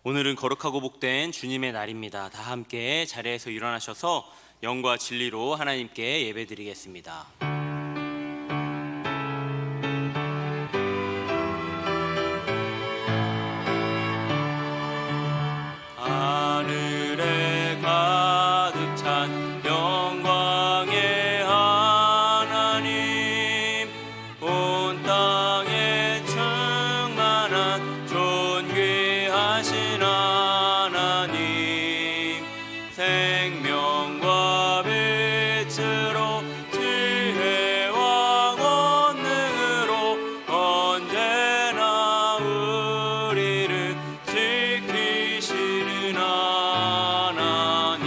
오늘은 거룩하고 복된 주님의 날입니다. 다 함께 자리에서 일어나셔서 영과 진리로 하나님께 예배드리겠습니다. 하늘에 가득 찬 영광의 하나님, 온 땅에 충만한 존귀하신 하나님, 생명과 빛으로 지혜와 권능으로 언제나 우리를 지키시는 하나님,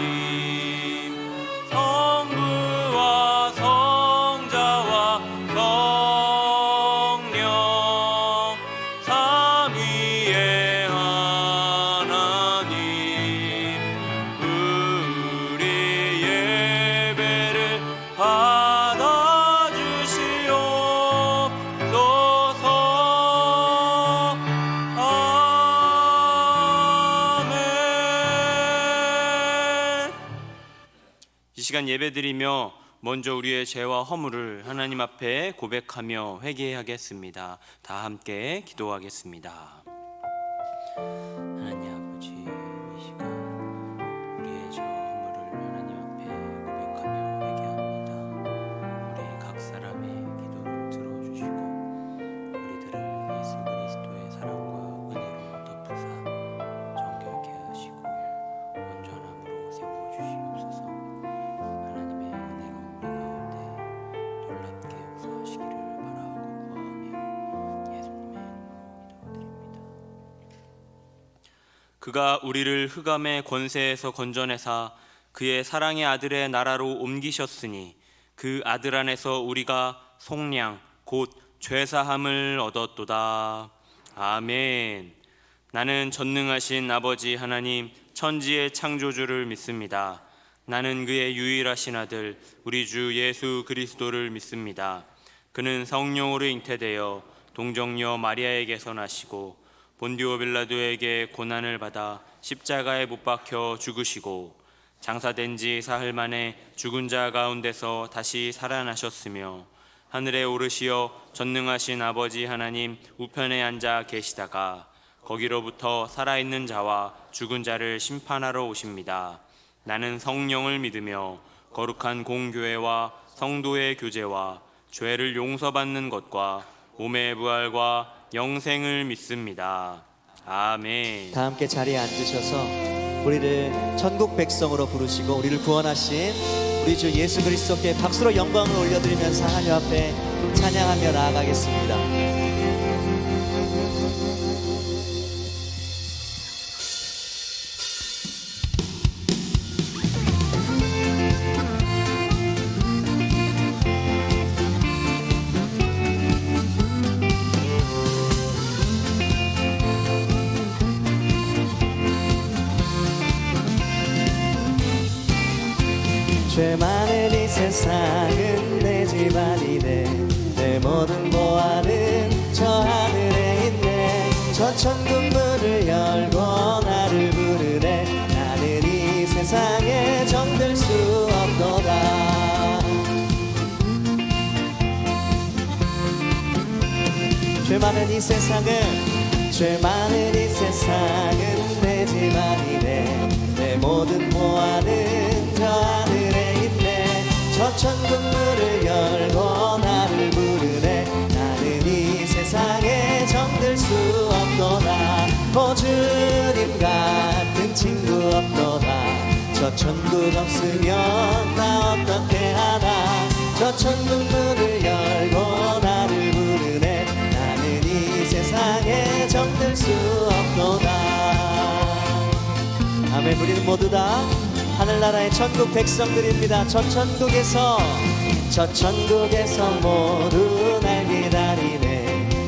성부와 성자와 성령 삼위의 하나님, 우리 예배를 받아주시옵소서. 아멘. 이 시간 예배드리며 먼저 우리의 죄와 허물을 하나님 앞에 고백하며 회개하겠습니다. 다 함께 기도하겠습니다. 하나님 아버지, 이 시간 우리의 죄와 허물을 하나님 앞에 고백하며 회개합니다. 우리 각 사람의 기도를 들어주시고 우리들을 예수 그리스도의 사랑과 은혜로 덮으사 정결케 하시고 온전함으로 세워주시옵소서. 하나님의 은혜로 우리 가운데 놀랍게 역사하시기를 바라고 구하며 예수님의 이름으로 기도드립니다. 그가 우리를 흑암의 권세에서 건져내사 그의 사랑의 아들의 나라로 옮기셨으니 그 아들 안에서 우리가 속량 곧 죄사함을 얻었도다. 아멘. 나는 전능하신 아버지 하나님 천지의 창조주를 믿습니다. 나는 그의 유일하신 아들 우리 주 예수 그리스도를 믿습니다. 그는 성령으로 잉태되어 동정녀 마리아에게서 나시고 본디오 빌라도에게 고난을 받아 십자가에 못 박혀 죽으시고 장사된 지 사흘 만에 죽은 자 가운데서 다시 살아나셨으며 하늘에 오르시어 전능하신 아버지 하나님 우편에 앉아 계시다가 거기로부터 살아있는 자와 죽은 자를 심판하러 오십니다. 나는 성령을 믿으며 거룩한 공교회와 성도의 교제와 죄를 용서받는 것과 몸의 부활과 영생을 믿습니다. 아멘. 다 함께 자리에 앉으셔서 우리를 천국 백성으로 부르시고 우리를 구원하신 우리 주 예수 그리스도께 박수로 영광을 올려드리면서 하나님 앞에 찬양하며 나아가겠습니다. 죄 많은 이 세상은 내 집안이네. 내 모든 보안은 저 하늘에 저 천국 문을 열고 나를 부르네. 나는 이 세상에 정들 수 없도다. 죄 많은 이 세상은 죄 많은 이 세상은 내 집 아니네. 내 모든 보안은 저 하늘에 있네. 저 천국 문을 열고 나를 부르네. 나는 이 세상에 정들 수 없도다. 오 주님 같은 친구 없도다. 저 천국 없으면 나 어떻게 하나. 저 천국 문을 열고 나를 부르네. 나는 이 세상에 정들 수 없도다. 아멘. 우리는 모두 다 하늘나라의 천국 백성들입니다. 저 천국에서 모두 날 기다리네.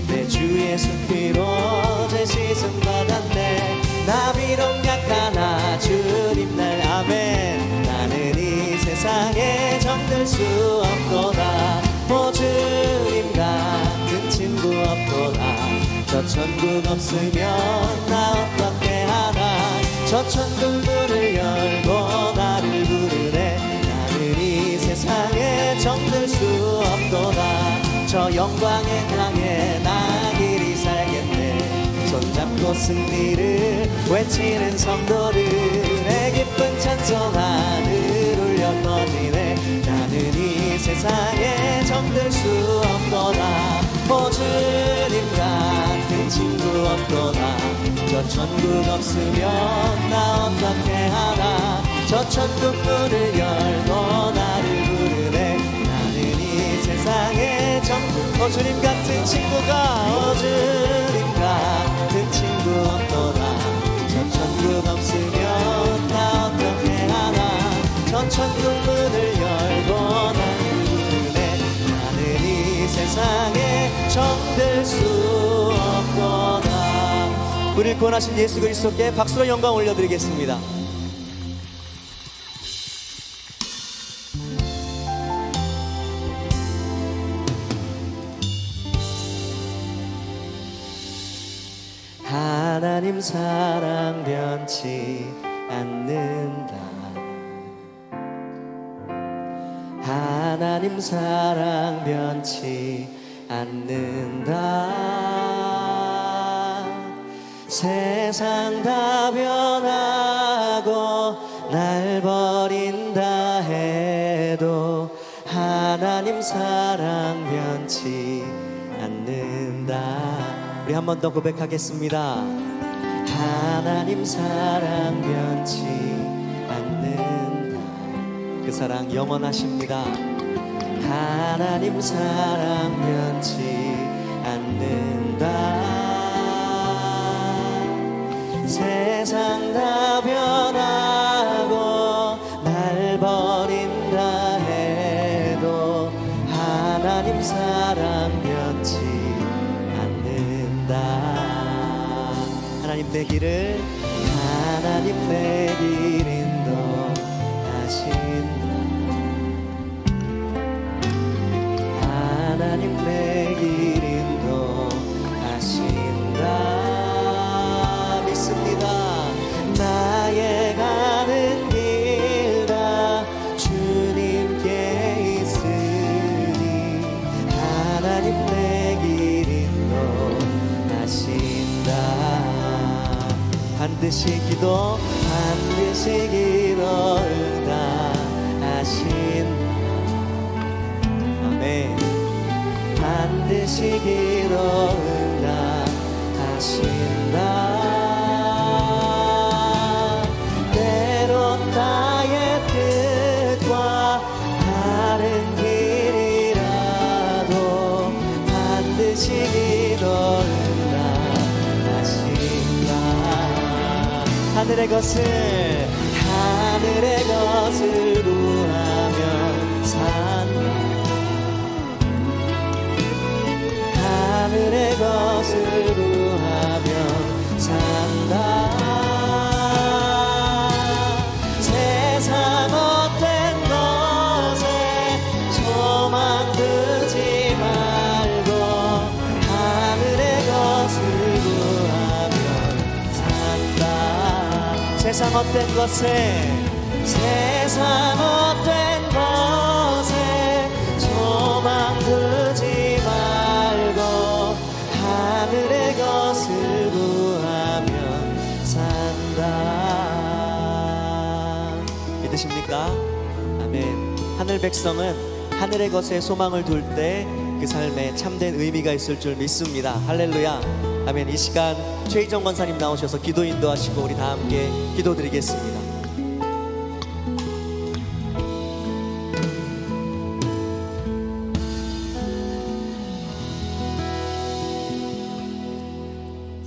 내 주 예수 피로 죄 씻음 받았네. 나 비록 약하나 주님 날 아멘. 나는 이 세상에 정들 수 없도다. 오 주님 같은 친구 없도다. 저 천국 없으면 나 어떻게 하나. 저 천국 문을 열고 나를 부르네. 나는 이 세상에 정들 수 없도다. 저 영광의 땅에 나 길이 살겠네. 손잡고 승리를 외치는 성도들. 내 기쁜 찬송 하늘 울려 퍼지네. 나는 이 세상에 정들 수 없도다. 오 주님 같은 친구 없도다. 저 천국 없으면 나 어떻게 하나. 저 천국 문을 열고 나를 부르네. 나는 이 세상에 정국. 오 주님 같은 친구가. 오 주님 같은 친구 없도다. 저 천국 없으면 나 어떻게 하나. 저 천국 문을 열고 나를 부르네. 나는 이 세상에 정들 수 없도다. 우리를 구원하신 예수 그리스도께 박수로 영광 올려드리겠습니다. 하나님 사랑 변치 않는다. 하나님 사랑 변치 않는다. 세상 다 변하고 날 버린다 해도 하나님 사랑 변치 않는다. 우리 한 번 더 고백하겠습니다. 하나님 사랑 변치 않는다. 그 사랑 영원하십니다. 하나님 사랑 변치 않는다. 세상 다 변하고 날 버린다 해도 하나님 사랑 변치 않는다. 하나님 내 길을 하나님 내 길 인도하신다. 하나님 내 길 인도하신다. 나의 가는 길 다 주님께 있으니 하나님 내 길 인도하신다. 반드시 기도 응답하신다. 아멘. 반드시 기도 응답하신다. 나의 뜻과 다른 길이라도 반드시 기도 응답하신다. 하늘의 것을 구하면 산다. 하늘의 것을 구하면 산다. 세상 어떤 것에 소망 두지 말고 하늘의 것을 구하면 세상 헛된 것에 세상 헛된 것에 소망 두지 말고 하늘의 것을 구하면 산다. 믿으십니까? 아멘. 하늘 백성은 하늘의 것에 소망을 둘 때 그 삶에 참된 의미가 있을 줄 믿습니다. 할렐루야. 아멘. 이 시간 최희정 권사님 나오셔서 기도 인도하시고 우리 다 함께 기도드리겠습니다.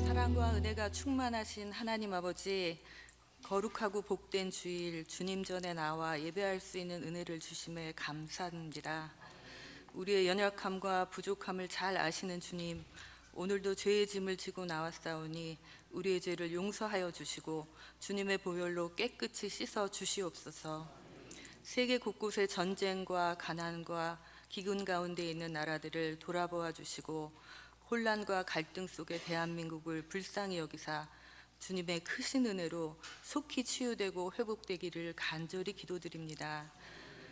사랑과 은혜가 충만하신 하나님 아버지, 거룩하고 복된 주일 주님 전에 나와 예배할 수 있는 은혜를 주심에 감사합니다. 우리의 연약함과 부족함을 잘 아시는 주님, 오늘도 죄의 짐을 지고 나왔사오니 우리의 죄를 용서하여 주시고 주님의 보혈로 깨끗이 씻어 주시옵소서. 세계 곳곳의 전쟁과 가난과 기근 가운데 있는 나라들을 돌아보아 주시고 혼란과 갈등 속에 대한민국을 불쌍히 여기사 주님의 크신 은혜로 속히 치유되고 회복되기를 간절히 기도드립니다.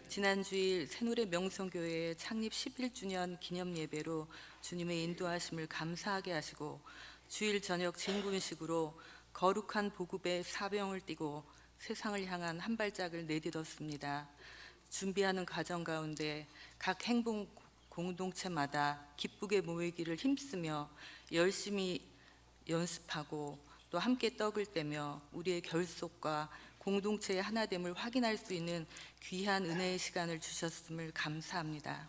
지난 주일 새노래 명성교회의 창립 11주년 기념 예배로 주님의 인도하심을 감사하게 하시고 주일 저녁 진군식으로 거룩한 복음의 사병을 띠고 세상을 향한 한 발짝을 내딛었습니다. 준비하는 과정 가운데 각 행복 공동체마다 기쁘게 모이기를 힘쓰며 열심히 연습하고 또 함께 떡을 떼며 우리의 결속과 공동체의 하나됨을 확인할 수 있는 귀한 은혜의 시간을 주셨음을 감사합니다.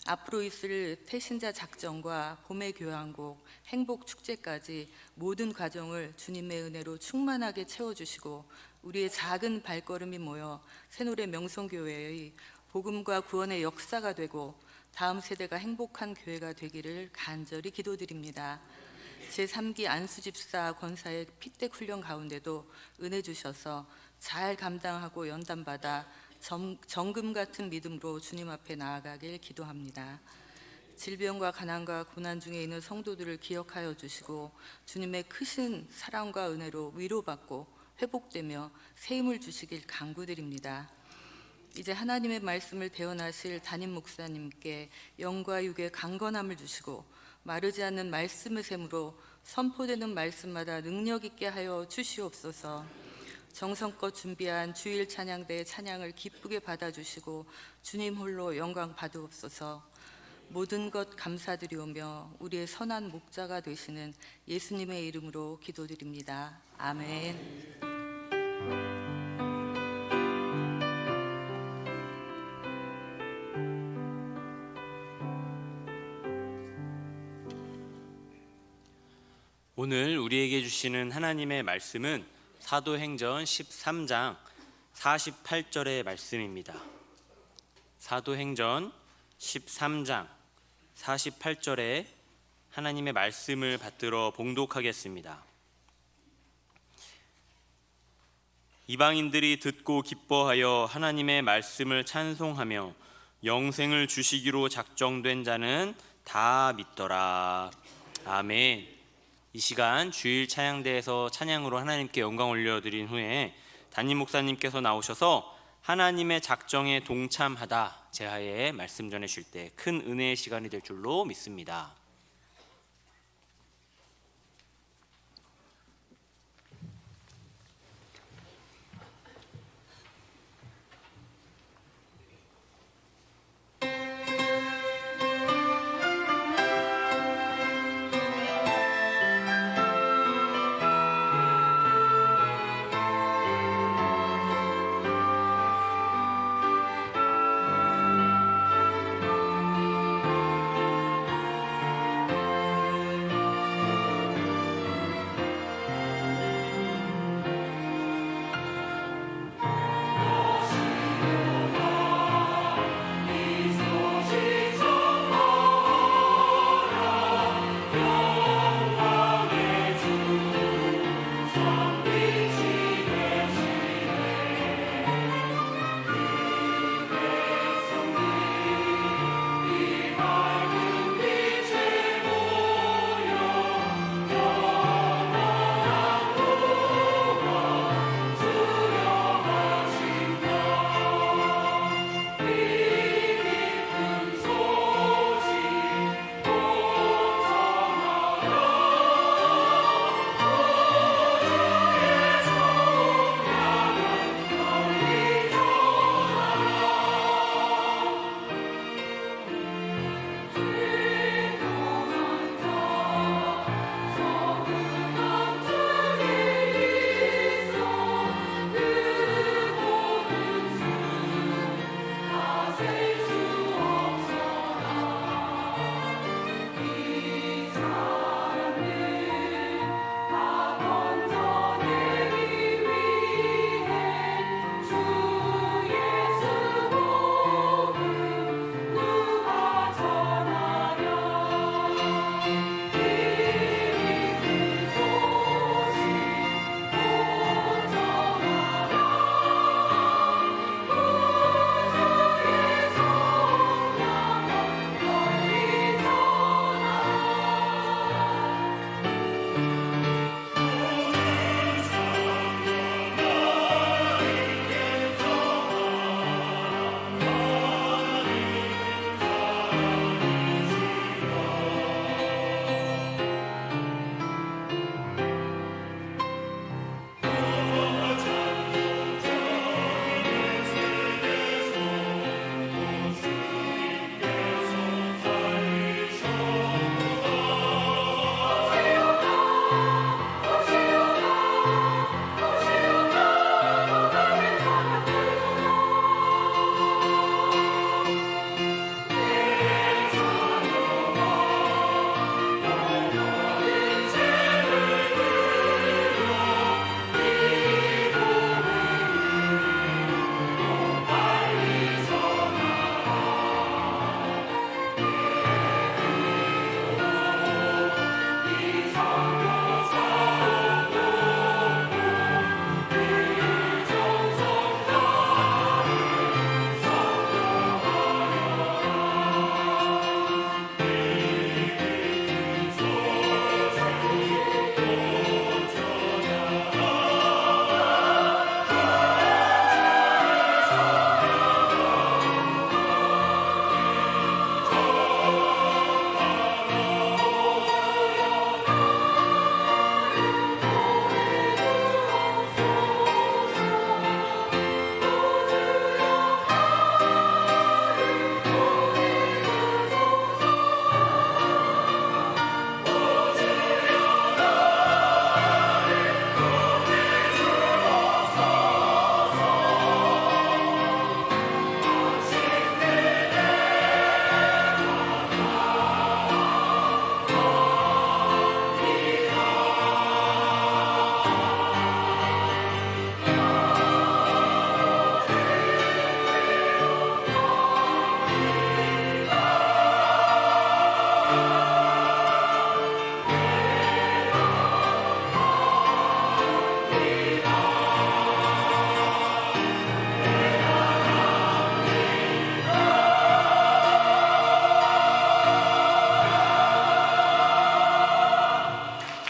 앞으로 있을 태신자 작전과 봄의 교향곡, 행복 축제까지 모든 과정을 주님의 은혜로 충만하게 채워주시고 우리의 작은 발걸음이 모여 새노래 명성교회의 복음과 구원의 역사가 되고 다음 세대가 행복한 교회가 되기를 간절히 기도드립니다. 제3기 안수집사 권사의 피택 훈련 가운데도 은혜 주셔서 잘 감당하고 연단받아 정금 같은 믿음으로 주님 앞에 나아가길 기도합니다. 질병과 가난과 고난 중에 있는 성도들을 기억하여 주시고 주님의 크신 사랑과 은혜로 위로받고 회복되며 새 힘을 주시길 간구드립니다. 이제 하나님의 말씀을 대언하실 담임 목사님께 영과 육의 강건함을 주시고 마르지 않는 말씀의 샘으로 선포되는 말씀마다 능력 있게 하여 주시옵소서. 정성껏 준비한 주일 찬양대의 찬양을 기쁘게 받아주시고 주님 홀로 영광 받으옵소서. 모든 것 감사드리오며 우리의 선한 목자가 되시는 예수님의 이름으로 기도드립니다. 아멘. 오늘 우리에게 주시는 하나님의 말씀은 사도행전 13장 48절의 말씀입니다. 사도행전 13장 48절에 하나님의 말씀을 받들어 봉독하겠습니다. 이방인들이 듣고 기뻐하여 하나님의 말씀을 찬송하며 영생을 주시기로 작정된 자는 다 믿더라. 아멘. 이 시간 주일 찬양대에서 찬양으로 하나님께 영광 올려드린 후에 담임 목사님께서 나오셔서 하나님의 작정에 동참하다 제하에 말씀 전해주실 때 큰 은혜의 시간이 될 줄로 믿습니다.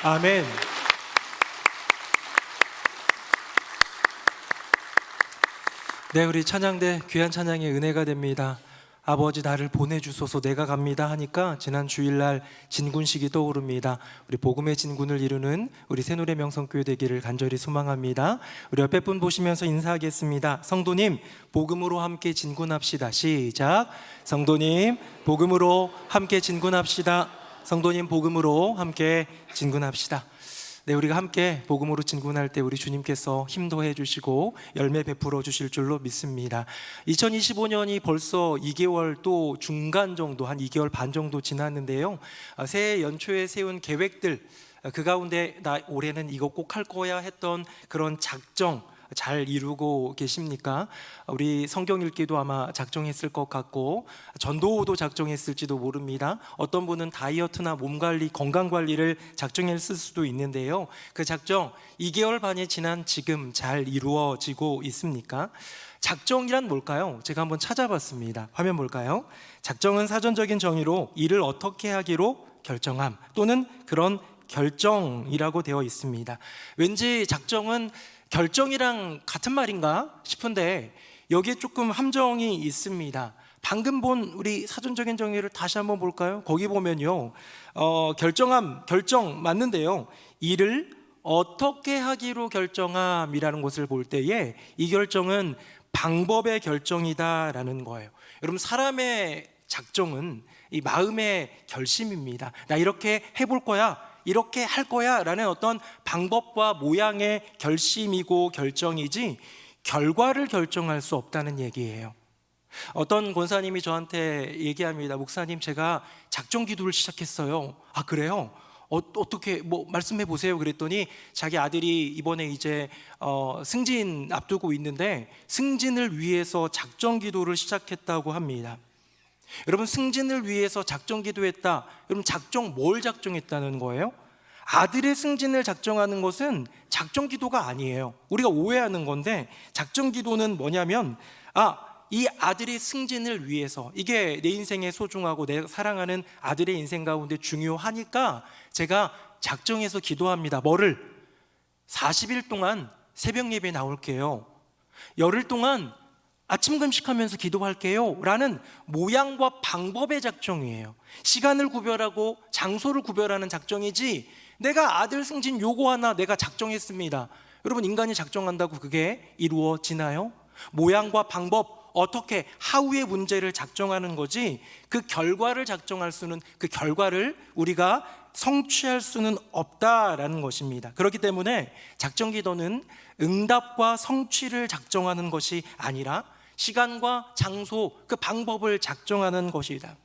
아멘. 네, 우리 찬양대 귀한 찬양의 은혜가 됩니다. 아버지 나를 보내주소서 내가 갑니다 하니까 지난 주일날 진군식이 떠오릅니다. 우리 복음의 진군을 이루는 우리 새누리 명성교회 되기를 간절히 소망합니다. 우리 옆에 분 보시면서 인사하겠습니다. 성도님 복음으로 함께 진군합시다. 시작. 성도님 복음으로 함께 진군합시다. 성도님 복음으로 함께 진군합시다. 네, 우리가 함께 복음으로 진군할 때 우리 주님께서 힘도 해주시고 열매 베풀어 주실 줄로 믿습니다. 2025년이 벌써 2개월 또 중간 정도, 한 2개월 반 정도 지났는데요. 새해 연초에 세운 계획들, 그 가운데 나 올해는 이거 꼭 할 거야 했던 그런 작정 잘 이루고 계십니까? 우리 성경 읽기도 아마 작정했을 것 같고 전도도 작정했을지도 모릅니다. 어떤 분은 다이어트나 몸관리, 건강관리를 작정했을 수도 있는데요. 그 작정 2개월 반이 지난 지금 잘 이루어지고 있습니까? 작정이란 뭘까요? 제가 한번 찾아봤습니다. 화면 볼까요? 작정은 사전적인 정의로 일을 어떻게 하기로 결정함 또는 그런 결정이라고 되어 있습니다. 왠지 작정은 결정이랑 같은 말인가 싶은데 여기에 조금 함정이 있습니다. 방금 본 우리 사전적인 정의를 다시 한번 볼까요? 거기 보면요, 결정함, 결정 맞는데요. 일을 어떻게 하기로 결정함이라는 것을 볼 때에 이 결정은 방법의 결정이다라는 거예요. 여러분, 사람의 작정은 이 마음의 결심입니다. 나 이렇게 해볼 거야, 이렇게 할 거야 라는 어떤 방법과 모양의 결심이고 결정이지 결과를 결정할 수 없다는 얘기예요. 어떤 권사님이 저한테 얘기합니다. 목사님, 제가 작정 기도를 시작했어요. 아, 그래요? 어떻게 말씀해 보세요. 그랬더니 자기 아들이 이번에 이제 승진 앞두고 있는데 승진을 위해서 작정 기도를 시작했다고 합니다. 여러분, 승진을 위해서 작정 기도했다. 여러분, 작정 뭘 작정했다는 거예요? 아들의 승진을 작정하는 것은 작정 기도가 아니에요. 우리가 오해하는 건데 작정 기도는 뭐냐면 이 아들의 승진을 위해서, 이게 내 인생에 소중하고 내가 사랑하는 아들의 인생 가운데 중요하니까 제가 작정해서 기도합니다. 뭐를? 40일 동안 새벽 예배 나올게요. 열흘 동안 아침 금식하면서 기도할게요 라는 모양과 방법의 작정이에요. 시간을 구별하고 장소를 구별하는 작정이지 내가 아들 승진 요거 하나 내가 작정했습니다. 여러분, 인간이 작정한다고 그게 이루어지나요? 모양과 방법, 어떻게, 하우의 문제를 작정하는 거지 그 결과를 작정할 수는, 그 결과를 우리가 성취할 수는 없다라는 것입니다. 그렇기 때문에 작정 기도는 응답과 성취를 작정하는 것이 아니라 시간과 장소, 그 방법을 작정하는 것이다.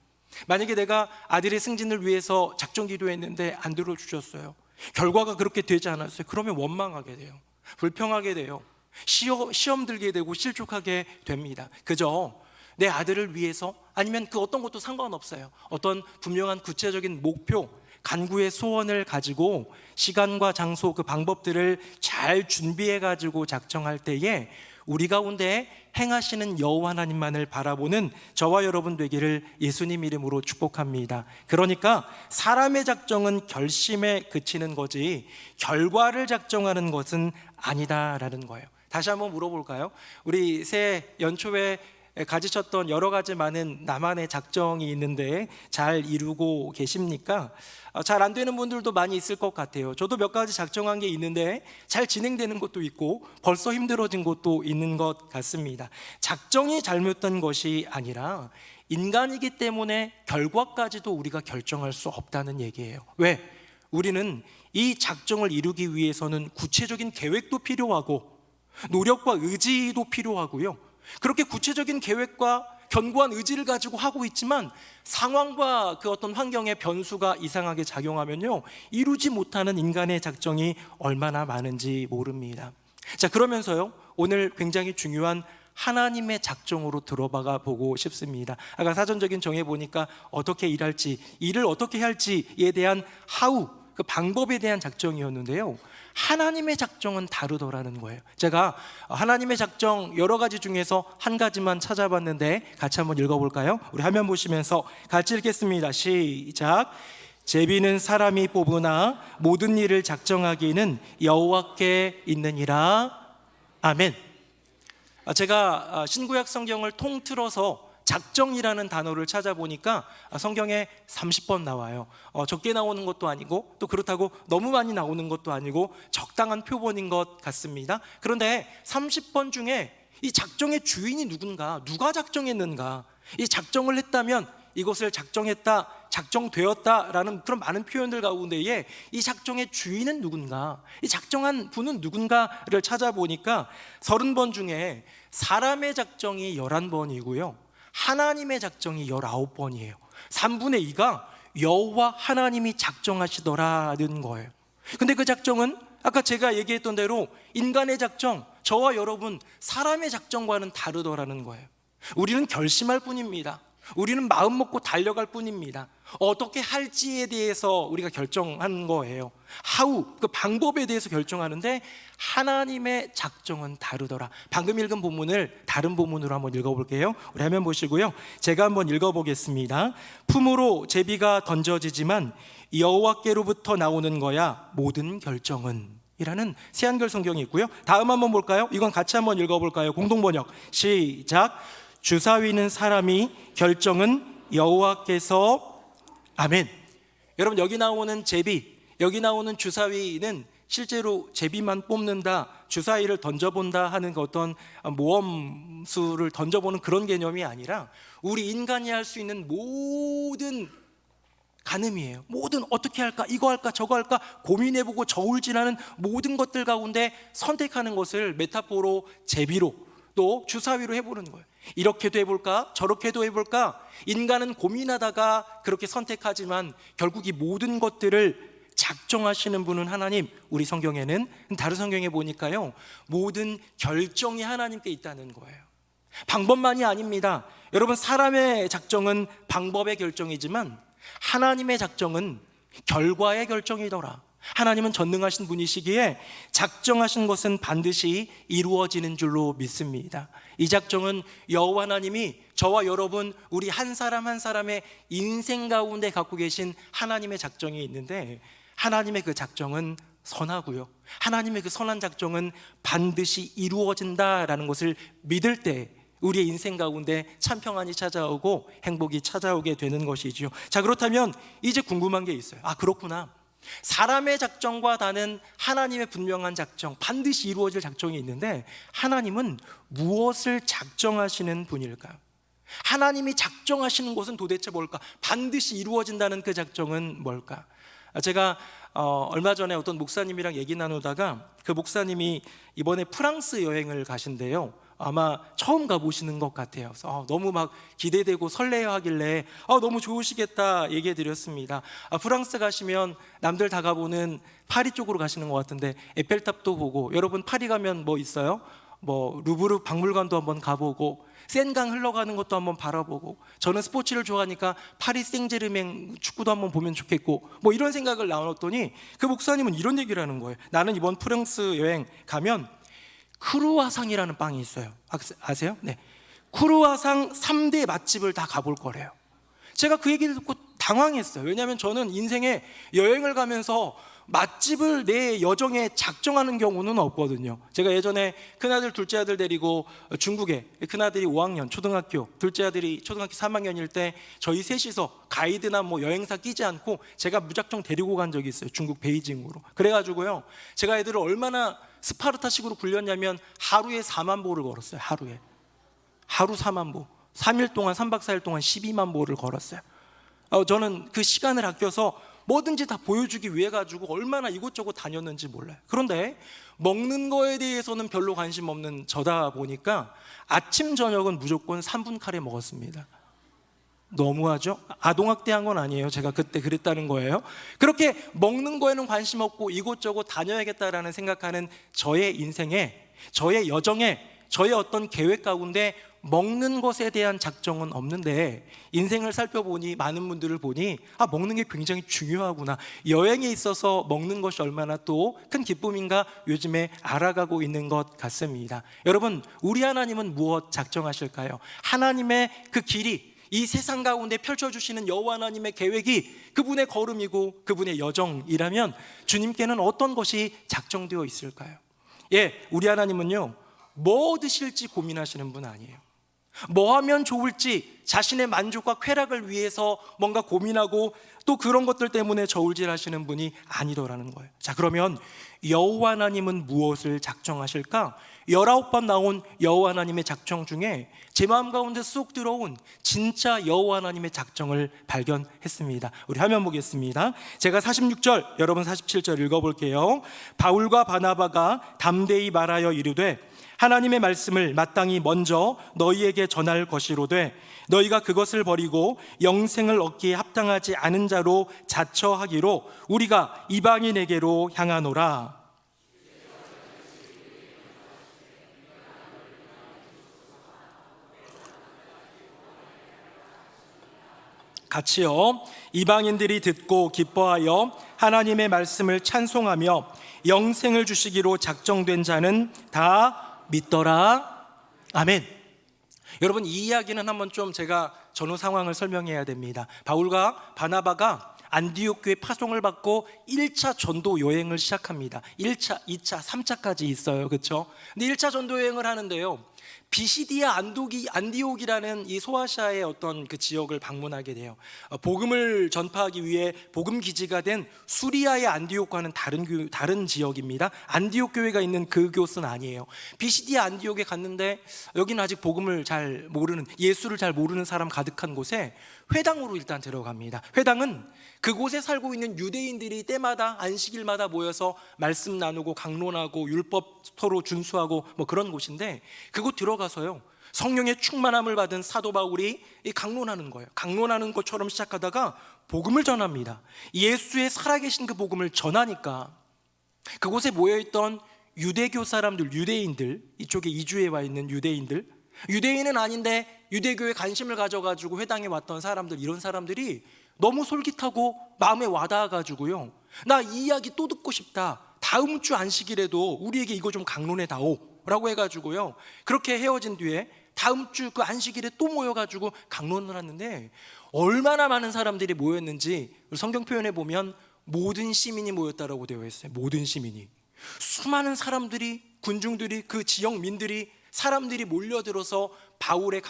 만약에 내가 아들의 승진을 위해서 작정 기도했는데 안 들어주셨어요. 결과가 그렇게 되지 않았어요. 그러면 원망하게 돼요. 불평하게 돼요. 시험 들게 되고 실족하게 됩니다. 그저 내 아들을 위해서, 아니면 그 어떤 것도 상관없어요. 어떤 분명한 구체적인 목표, 간구의 소원을 가지고 시간과 장소, 그 방법들을 잘 준비해 가지고 작정할 때에 우리 가운데 행하시는 여호와 하나님만을 바라보는 저와 여러분 되기를 예수님 이름으로 축복합니다. 그러니까 사람의 작정은 결심에 그치는 거지 결과를 작정하는 것은 아니다라는 거예요. 다시 한번 물어볼까요? 우리 새해 연초에 가지셨던 여러 가지 많은 나만의 작정이 있는데 잘 이루고 계십니까? 잘 안 되는 분들도 많이 있을 것 같아요. 저도 몇 가지 작정한 게 있는데 잘 진행되는 것도 있고 벌써 힘들어진 것도 있는 것 같습니다. 작정이 잘못된 것이 아니라 인간이기 때문에 결과까지도 우리가 결정할 수 없다는 얘기예요. 왜? 우리는 이 작정을 이루기 위해서는 구체적인 계획도 필요하고 노력과 의지도 필요하고요. 그렇게 구체적인 계획과 견고한 의지를 가지고 하고 있지만 상황과 그 어떤 환경의 변수가 이상하게 작용하면요, 이루지 못하는 인간의 작정이 얼마나 많은지 모릅니다. 자, 그러면서요, 오늘 굉장히 중요한 하나님의 작정으로 들어가 보고 싶습니다. 아까 사전적인 정해 보니까 어떻게 일할지, 일을 어떻게 할지에 대한 하우, 그 방법에 대한 작정이었는데요, 하나님의 작정은 다르더라는 거예요. 제가 하나님의 작정 여러 가지 중에서 한 가지만 찾아봤는데 같이 한번 읽어볼까요? 우리 화면 보시면서 같이 읽겠습니다. 시작. 제비는 사람이 뽑으나 모든 일을 작정하기는 여호와께 있느니라. 아멘. 제가 신구약 성경을 통틀어서 작정이라는 단어를 찾아보니까 성경에 30번 나와요. 적게 나오는 것도 아니고 또 그렇다고 너무 많이 나오는 것도 아니고 적당한 표본인 것 같습니다. 그런데 30번 중에 이 작정의 주인이 누군가, 누가 작정했는가, 이 작정을 했다면 이것을 작정했다, 작정되었다라는 그런 많은 표현들 가운데에 이 작정의 주인은 누군가, 이 작정한 분은 누군가를 찾아보니까 30번 중에 사람의 작정이 11번이고요 하나님의 작정이 19번이에요 3분의 2가 여호와 하나님이 작정하시더라는 거예요. 근데 그 작정은 아까 제가 얘기했던 대로 인간의 작정, 저와 여러분 사람의 작정과는 다르더라는 거예요. 우리는 결심할 뿐입니다. 우리는 마음 먹고 달려갈 뿐입니다. 어떻게 할지에 대해서 우리가 결정한 거예요. how, 그 방법에 대해서 결정하는데 하나님의 작정은 다르더라. 방금 읽은 본문을 다른 본문으로 한번 읽어볼게요. 우리 화면 보시고요, 제가 한번 읽어보겠습니다. 품으로 제비가 던져지지만 여호와께로부터 나오는 거야 모든 결정은, 이라는 새한글 성경이 있고요. 다음 한번 볼까요? 이건 같이 한번 읽어볼까요? 공동번역 시작. 주사위는 사람이, 결정은 여호와께서. 아멘. 여러분, 여기 나오는 제비, 여기 나오는 주사위는 실제로 제비만 뽑는다, 주사위를 던져본다 하는 어떤 모험수를 던져보는 그런 개념이 아니라 우리 인간이 할 수 있는 모든 가늠이에요. 모든 어떻게 할까, 이거 할까, 저거 할까 고민해보고 저울질하는 모든 것들 가운데 선택하는 것을 메타포로 제비로 또 주사위로 해보는 거예요. 이렇게도 해볼까, 저렇게도 해볼까. 인간은 고민하다가 그렇게 선택하지만 결국 이 모든 것들을 작정하시는 분은 하나님. 우리 성경에는, 다른 성경에 보니까요, 모든 결정이 하나님께 있다는 거예요. 방법만이 아닙니다. 여러분, 사람의 작정은 방법의 결정이지만 하나님의 작정은 결과의 결정이더라. 하나님은 전능하신 분이시기에 작정하신 것은 반드시 이루어지는 줄로 믿습니다. 이 작정은 여호와 하나님이 저와 여러분, 우리 한 사람 한 사람의 인생 가운데 갖고 계신 하나님의 작정이 있는데, 하나님의 그 작정은 선하고요, 하나님의 그 선한 작정은 반드시 이루어진다라는 것을 믿을 때 우리의 인생 가운데 참 평안이 찾아오고 행복이 찾아오게 되는 것이지요. 자, 그렇다면 이제 궁금한 게 있어요. 그렇구나. 사람의 작정과 다른 하나님의 분명한 작정, 반드시 이루어질 작정이 있는데 하나님은 무엇을 작정하시는 분일까요? 하나님이 작정하시는 것은 도대체 뭘까? 반드시 이루어진다는 그 작정은 뭘까? 제가 얼마 전에 어떤 목사님이랑 얘기 나누다가 그 목사님이 이번에 프랑스 여행을 가신대요. 아마 처음 가보시는 것 같아요. 그래서 너무 막 기대되고 설레어하길래 너무 좋으시겠다 얘기해 드렸습니다. 프랑스 가시면 남들 다 가보는 파리 쪽으로 가시는 것 같은데 에펠탑도 보고, 여러분 파리 가면 뭐 있어요? 뭐 루브르 박물관도 한번 가보고 센강 흘러가는 것도 한번 바라보고, 저는 스포츠를 좋아하니까 파리 생제르맹 축구도 한번 보면 좋겠고, 뭐 이런 생각을 나눴더니 그 목사님은 이런 얘기를 하는 거예요. 나는 이번 프랑스 여행 가면 크루아상이라는 빵이 있어요. 아세요? 네. 크루아상 3대 맛집을 다 가볼 거래요. 제가 그 얘기를 듣고 당황했어요. 왜냐하면 저는 인생에 여행을 가면서 맛집을 내 여정에 작정하는 경우는 없거든요. 제가 예전에 큰아들 둘째 아들 데리고 중국에, 큰아들이 5학년 초등학교, 둘째 아들이 초등학교 3학년일 때 저희 셋이서 가이드나 뭐 여행사 끼지 않고 제가 무작정 데리고 간 적이 있어요. 중국 베이징으로. 그래가지고요, 제가 애들을 얼마나 스파르타식으로 굴렸냐면 하루에 4만 보를 걸었어요. 하루 4만 보, 3일 동안, 3박 4일 동안 12만 보를 걸었어요. 저는 그 시간을 아껴서 뭐든지 다 보여주기 위해 가지고 얼마나 이곳저곳 다녔는지 몰라요. 그런데 먹는 거에 대해서는 별로 관심 없는 저다 보니까 아침 저녁은 무조건 3분 카레 먹었습니다. 너무하죠? 아동학대한 건 아니에요. 제가 그때 그랬다는 거예요. 그렇게 먹는 거에는 관심 없고 이곳저곳 다녀야겠다라는 생각하는 저의 인생에, 저의 여정에, 저의 어떤 계획 가운데 먹는 것에 대한 작정은 없는데, 인생을 살펴보니, 많은 분들을 보니 먹는 게 굉장히 중요하구나, 여행에 있어서 먹는 것이 얼마나 또 큰 기쁨인가 요즘에 알아가고 있는 것 같습니다. 여러분, 우리 하나님은 무엇 작정하실까요? 하나님의 그 길이, 이 세상 가운데 펼쳐주시는 여호와 하나님의 계획이 그분의 걸음이고 그분의 여정이라면 주님께는 어떤 것이 작정되어 있을까요? 우리 하나님은요, 뭐 드실지 고민하시는 분 아니에요. 뭐 하면 좋을지 자신의 만족과 쾌락을 위해서 뭔가 고민하고 또 그런 것들 때문에 저울질하시는 분이 아니더라는 거예요. 자, 그러면 여호와 하나님은 무엇을 작정하실까? 19번 나온 여호와 하나님의 작정 중에 제 마음 가운데 쏙 들어온 진짜 여호와 하나님의 작정을 발견했습니다. 우리 화면 보겠습니다. 제가 46절, 여러분 47절 읽어볼게요. 바울과 바나바가 담대히 말하여 이르되 하나님의 말씀을 마땅히 먼저 너희에게 전할 것이로되 너희가 그것을 버리고 영생을 얻기에 합당하지 않은 자로 자처하기로 우리가 이방인에게로 향하노라. 같이요. 이방인들이 듣고 기뻐하여 하나님의 말씀을 찬송하며 영생을 주시기로 작정된 자는 다 믿더라. 아멘. 여러분, 이 이야기는 한번 좀 제가 전후 상황을 설명해야 됩니다. 바울과 바나바가 안디옥 교회 파송을 받고 1차 전도 여행을 시작합니다. 1차, 2차, 3차까지 있어요. 그렇죠? 근데 1차 전도 여행을 하는데요, 비시디아 안디옥이라는 이 소아시아의 어떤 그 지역을 방문하게 돼요. 복음을 전파하기 위해 복음 기지가 된 수리아의 안디옥과는 다른 지역입니다. 안디옥 교회가 있는 그 곳은 아니에요. 비시디아 안디옥에 갔는데 여기는 아직 복음을 잘 모르는, 예수를 잘 모르는 사람 가득한 곳에 회당으로 일단 들어갑니다. 회당은 그곳에 살고 있는 유대인들이 때마다 안식일마다 모여서 말씀 나누고 강론하고 율법 서로 준수하고 뭐 그런 곳인데, 그곳 들어가서요, 성령의 충만함을 받은 사도 바울이 강론하는 거예요. 강론하는 것처럼 시작하다가 복음을 전합니다. 예수의 살아계신 그 복음을 전하니까 그곳에 모여있던 유대교 사람들, 유대인들, 이쪽에 이주해 와 있는 유대인들, 유대인은 아닌데 유대교에 관심을 가져가지고 회당에 왔던 사람들, 이런 사람들이 너무 솔깃하고 마음에 와닿아가지고요, 나 이 이야기 또 듣고 싶다, 다음 주 안식일에도 우리에게 이거 좀 강론해 다오 라고 해가지고요, 그렇게 헤어진 뒤에 다음 주 그 안식일에 또 모여가지고 강론을 하는데, 얼마나 많은 사람들이 모였는지 성경 표현에 보면 모든 시민이 모였다라고 되어 있어요. 모든 시민이, 수많은 사람들이, 군중들이, 그 지역 민들이, 사람들이 몰려들어서 바울의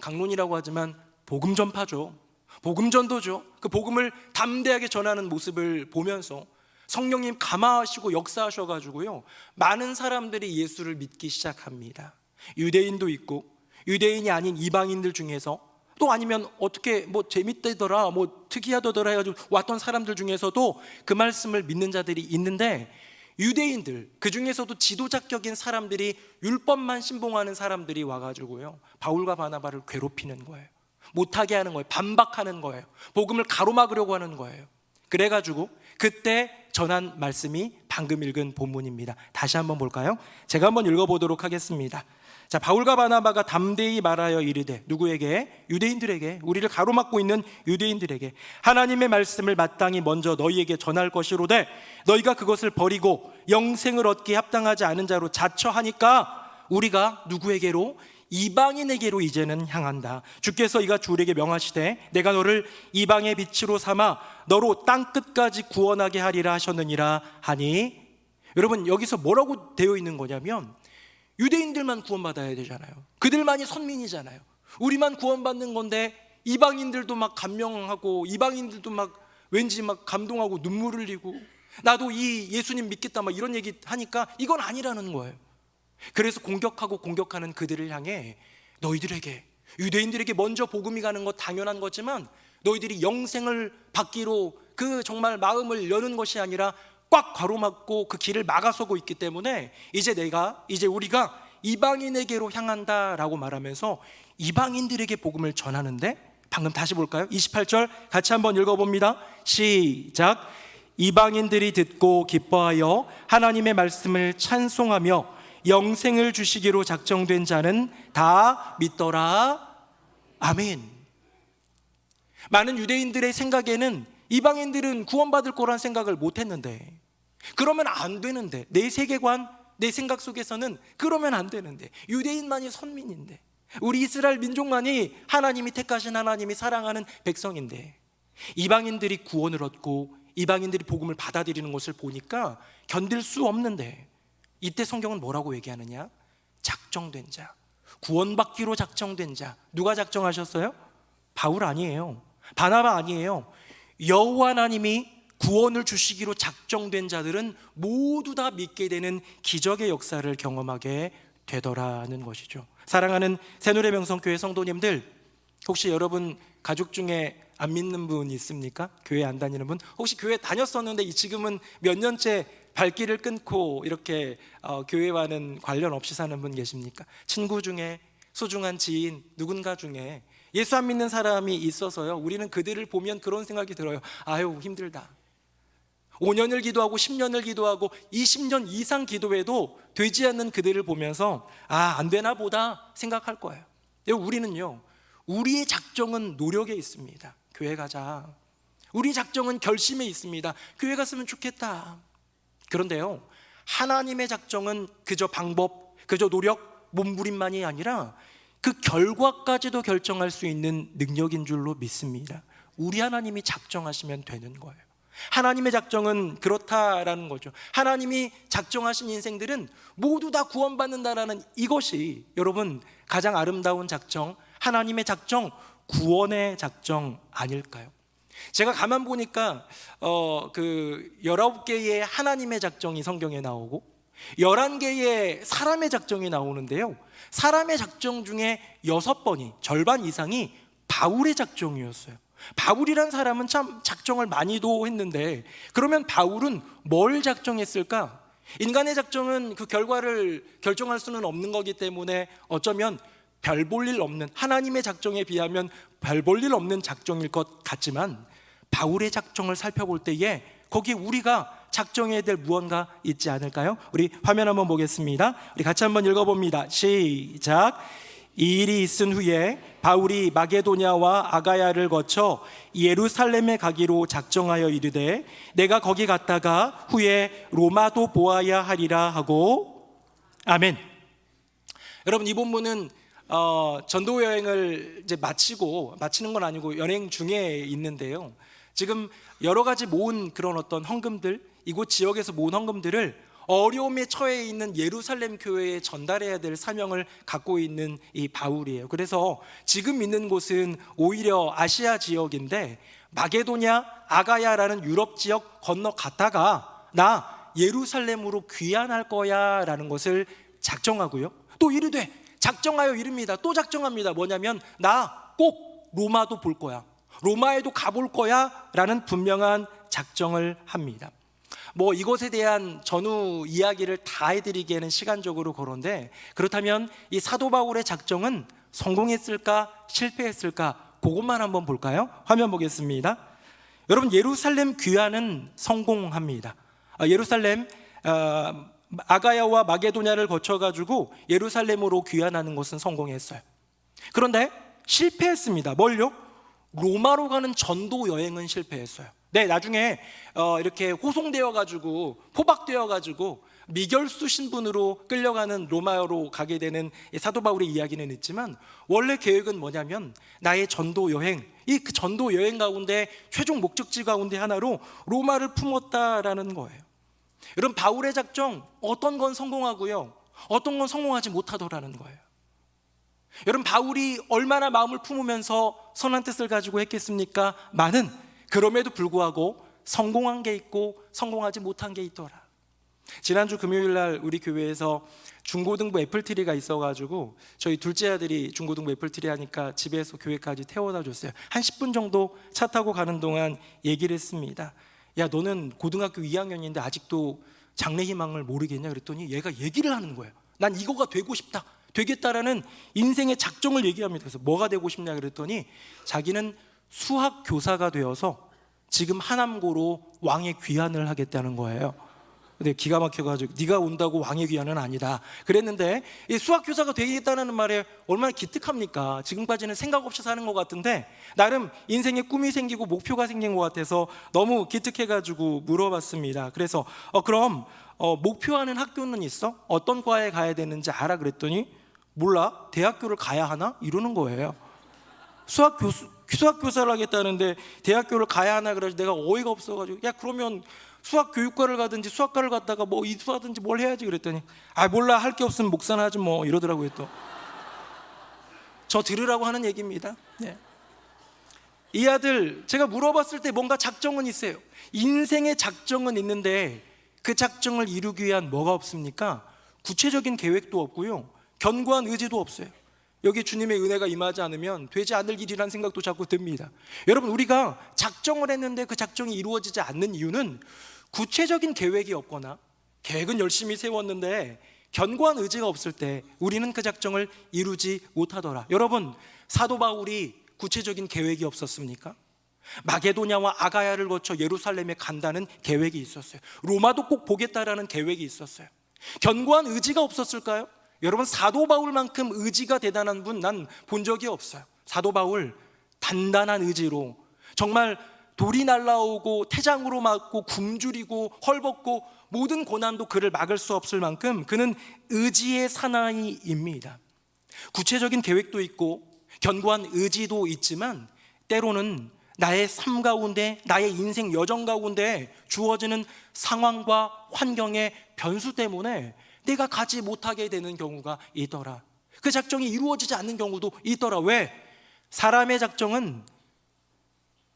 강론이라고 하지만 복음 전파죠. 복음 전도죠. 그 복음을 담대하게 전하는 모습을 보면서 성령님 감화하시고 역사하셔가지고요, 많은 사람들이 예수를 믿기 시작합니다. 유대인도 있고 유대인이 아닌 이방인들 중에서, 또 아니면 어떻게 뭐 재밌대더라, 뭐 특이하더라 해가지고 왔던 사람들 중에서도 그 말씀을 믿는 자들이 있는데, 유대인들, 그 중에서도 지도자격인 사람들이, 율법만 신봉하는 사람들이 와가지고요, 바울과 바나바를 괴롭히는 거예요. 못하게 하는 거예요. 반박하는 거예요. 복음을 가로막으려고 하는 거예요. 그래가지고 그때 전한 말씀이 방금 읽은 본문입니다. 다시 한번 볼까요? 제가 한번 읽어보도록 하겠습니다. 자, 바울과 바나바가 담대히 말하여 이르되, 누구에게? 유대인들에게, 우리를 가로막고 있는 유대인들에게 하나님의 말씀을 마땅히 먼저 너희에게 전할 것이로되 너희가 그것을 버리고 영생을 얻기에 합당하지 않은 자로 자처하니까 우리가 누구에게로? 이방인에게로 이제는 향한다. 주께서 이가 주에게 명하시되 내가 너를 이방의 빛으로 삼아 너로 땅끝까지 구원하게 하리라 하셨느니라 하니. 여러분, 여기서 뭐라고 되어 있는 거냐면, 유대인들만 구원받아야 되잖아요. 그들만이 선민이잖아요. 우리만 구원받는 건데 이방인들도 막 감명하고, 이방인들도 막 왠지 막 감동하고 눈물을 흘리고, 나도 이 예수님 믿겠다 막 이런 얘기 하니까 이건 아니라는 거예요. 그래서 공격하는 그들을 향해 너희들에게, 유대인들에게 먼저 복음이 가는 것 당연한 거지만 너희들이 영생을 받기로 그 정말 마음을 여는 것이 아니라 꽉 가로막고 그 길을 막아서고 있기 때문에 이제 우리가 이방인에게로 향한다라고 말하면서 이방인들에게 복음을 전하는데, 방금 다시 볼까요? 28절 같이 한번 읽어봅니다. 시작. 이방인들이 듣고 기뻐하여 하나님의 말씀을 찬송하며 영생을 주시기로 작정된 자는 다 믿더라. 아멘. 많은 유대인들의 생각에는 이방인들은 구원받을 거란 생각을 못했는데, 그러면 안 되는데, 내 세계관, 내 생각 속에서는 그러면 안 되는데, 유대인만이 선민인데, 우리 이스라엘 민족만이 하나님이 택하신 하나님이 사랑하는 백성인데 이방인들이 구원을 얻고 이방인들이 복음을 받아들이는 것을 보니까 견딜 수 없는데 이때 성경은 뭐라고 얘기하느냐? 작정된 자, 구원받기로 작정된 자. 누가 작정하셨어요? 바울 아니에요. 바나바 아니에요. 여호와 하나님이 구원을 주시기로 작정된 자들은 모두 다 믿게 되는 기적의 역사를 경험하게 되더라는 것이죠. 사랑하는 새누리명성교회 성도님들, 혹시 여러분 가족 중에 안 믿는 분 있습니까? 교회 안 다니는 분? 혹시 교회 다녔었는데 지금은 몇 년째 발길을 끊고 이렇게 교회와는 관련 없이 사는 분 계십니까? 친구 중에, 소중한 지인, 누군가 중에 예수 안 믿는 사람이 있어서요, 우리는 그들을 보면 그런 생각이 들어요. 아유, 힘들다. 5년을 기도하고 10년을 기도하고 20년 이상 기도해도 되지 않는 그들을 보면서 안 되나 보다 생각할 거예요. 우리는요, 우리의 작정은 노력에 있습니다. 교회 가자. 우리 작정은 결심에 있습니다. 교회 갔으면 좋겠다. 그런데요, 하나님의 작정은 그저 방법, 그저 노력, 몸부림만이 아니라 그 결과까지도 결정할 수 있는 능력인 줄로 믿습니다. 우리 하나님이 작정하시면 되는 거예요. 하나님의 작정은 그렇다라는 거죠. 하나님이 작정하신 인생들은 모두 다 구원받는다라는 이것이 여러분 가장 아름다운 작정, 하나님의 작정, 구원의 작정 아닐까요? 제가 가만 보니까 19개의 하나님의 작정이 성경에 나오고 11개의 사람의 작정이 나오는데요, 사람의 작정 중에 6번이, 절반 이상이 바울의 작정이었어요. 바울이란 사람은 참 작정을 많이도 했는데, 그러면 바울은 뭘 작정했을까? 인간의 작정은 그 결과를 결정할 수는 없는 거기 때문에 어쩌면 별 볼 일 없는, 하나님의 작정에 비하면 별 볼 일 없는 작정일 것 같지만, 바울의 작정을 살펴볼 때에 거기에 우리가 작정해야 될 무언가 있지 않을까요? 우리 화면 한번 보겠습니다. 우리 같이 한번 읽어봅니다. 시작. 이 일이 있은 후에 바울이 마게도냐와 아가야를 거쳐 예루살렘에 가기로 작정하여 이르되 내가 거기 갔다가 후에 로마도 보아야 하리라 하고. 아멘. 여러분, 이 본문은 전도 여행을 이제 마치는 건 아니고 여행 중에 있는데요, 지금 여러 가지 모은 그런 어떤 헌금들, 이곳 지역에서 모은 헌금들을 어려움에 처해 있는 예루살렘 교회에 전달해야 될 사명을 갖고 있는 이 바울이에요. 그래서 지금 있는 곳은 오히려 아시아 지역인데 마게도냐, 아가야라는 유럽 지역 건너갔다가 나 예루살렘으로 귀환할 거야 라는 것을 작정하고요, 또 이르되 작정하여 이릅니다. 또 작정합니다. 뭐냐면 나 꼭 로마도 볼 거야, 로마에도 가볼 거야 라는 분명한 작정을 합니다. 이것에 대한 전후 이야기를 다 해드리기에는 시간적으로 그런데, 그렇다면 이 사도 바울의 작정은 성공했을까 실패했을까, 그것만 한번 볼까요? 화면 보겠습니다. 여러분, 예루살렘 귀환은 성공합니다. 예루살렘 아가야와 마게도냐를 거쳐가지고 예루살렘으로 귀환하는 것은 성공했어요. 그런데 실패했습니다. 뭘요? 로마로 가는 전도 여행은 실패했어요. 네, 나중에 이렇게 호송되어가지고 포박되어가지고 미결수 신분으로 끌려가는 로마로 가게 되는 사도 바울의 이야기는 있지만, 원래 계획은 뭐냐면 나의 전도 여행, 그 전도 여행 가운데 최종 목적지 가운데 하나로 로마를 품었다라는 거예요. 여러분, 바울의 작정, 어떤 건 성공하고요, 어떤 건 성공하지 못하더라는 거예요. 여러분, 바울이 얼마나 마음을 품으면서 선한 뜻을 가지고 했겠습니까? 많은. 그럼에도 불구하고 성공한 게 있고 성공하지 못한 게 있더라. 지난주 금요일 날 우리 교회에서 중고등부 애플트리가 있어가지고 저희 둘째 아들이 중고등부 애플트리 하니까 집에서 교회까지 태워다 줬어요. 한 10분 정도 차 타고 가는 동안 얘기를 했습니다. 야, 너는 고등학교 2학년인데 아직도 장래 희망을 모르겠냐? 그랬더니 얘가 얘기를 하는 거예요. 난 이거가 되고 싶다, 되겠다라는 인생의 작정을 얘기합니다. 그래서 뭐가 되고 싶냐 그랬더니 자기는 수학 교사가 되어서 지금 하남고로 왕의 귀환을 하겠다는 거예요. 근데 기가 막혀가지고 네가 온다고 왕의 귀환은 아니다 그랬는데, 이 수학 교사가 되겠다는 말에 얼마나 기특합니까? 지금까지는 생각 없이 사는 것 같은데 나름 인생에 꿈이 생기고 목표가 생긴 것 같아서 너무 기특해가지고 물어봤습니다. 그래서 그럼 목표하는 학교는 있어? 어떤 과에 가야 되는지 알아? 그랬더니 몰라? 대학교를 가야 하나? 이러는 거예요. 수학교사를 하겠다는데 대학교를 가야 하나 그래서 내가 어이가 없어가지고 야 그러면 수학교육과를 가든지 수학과를 갔다가 뭐 이수하든지 뭘 해야지 그랬더니 아 몰라 할 게 없으면 목사나 하지 뭐 이러더라고요. 또 저 들으라고 하는 얘기입니다. 네. 이 아들 제가 물어봤을 때 뭔가 작정은 있어요. 인생의 작정은 있는데 그 작정을 이루기 위한 뭐가 없습니까? 구체적인 계획도 없고요, 견고한 의지도 없어요. 여기 주님의 은혜가 임하지 않으면 되지 않을 일이라는 생각도 자꾸 듭니다. 여러분, 우리가 작정을 했는데 그 작정이 이루어지지 않는 이유는 구체적인 계획이 없거나 계획은 열심히 세웠는데 견고한 의지가 없을 때 우리는 그 작정을 이루지 못하더라. 여러분, 사도 바울이 구체적인 계획이 없었습니까? 마게도냐와 아가야를 거쳐 예루살렘에 간다는 계획이 있었어요. 로마도 꼭 보겠다라는 계획이 있었어요. 견고한 의지가 없었을까요? 여러분, 사도 바울만큼 의지가 대단한 분 난 본 적이 없어요. 사도 바울 단단한 의지로 정말 돌이 날라오고 태장으로 맞고 굶주리고 헐벗고 모든 고난도 그를 막을 수 없을 만큼 그는 의지의 사나이입니다. 구체적인 계획도 있고 견고한 의지도 있지만 때로는 나의 삶 가운데, 나의 인생 여정 가운데 주어지는 상황과 환경의 변수 때문에 내가 가지 못하게 되는 경우가 있더라. 그 작정이 이루어지지 않는 경우도 있더라. 왜? 사람의 작정은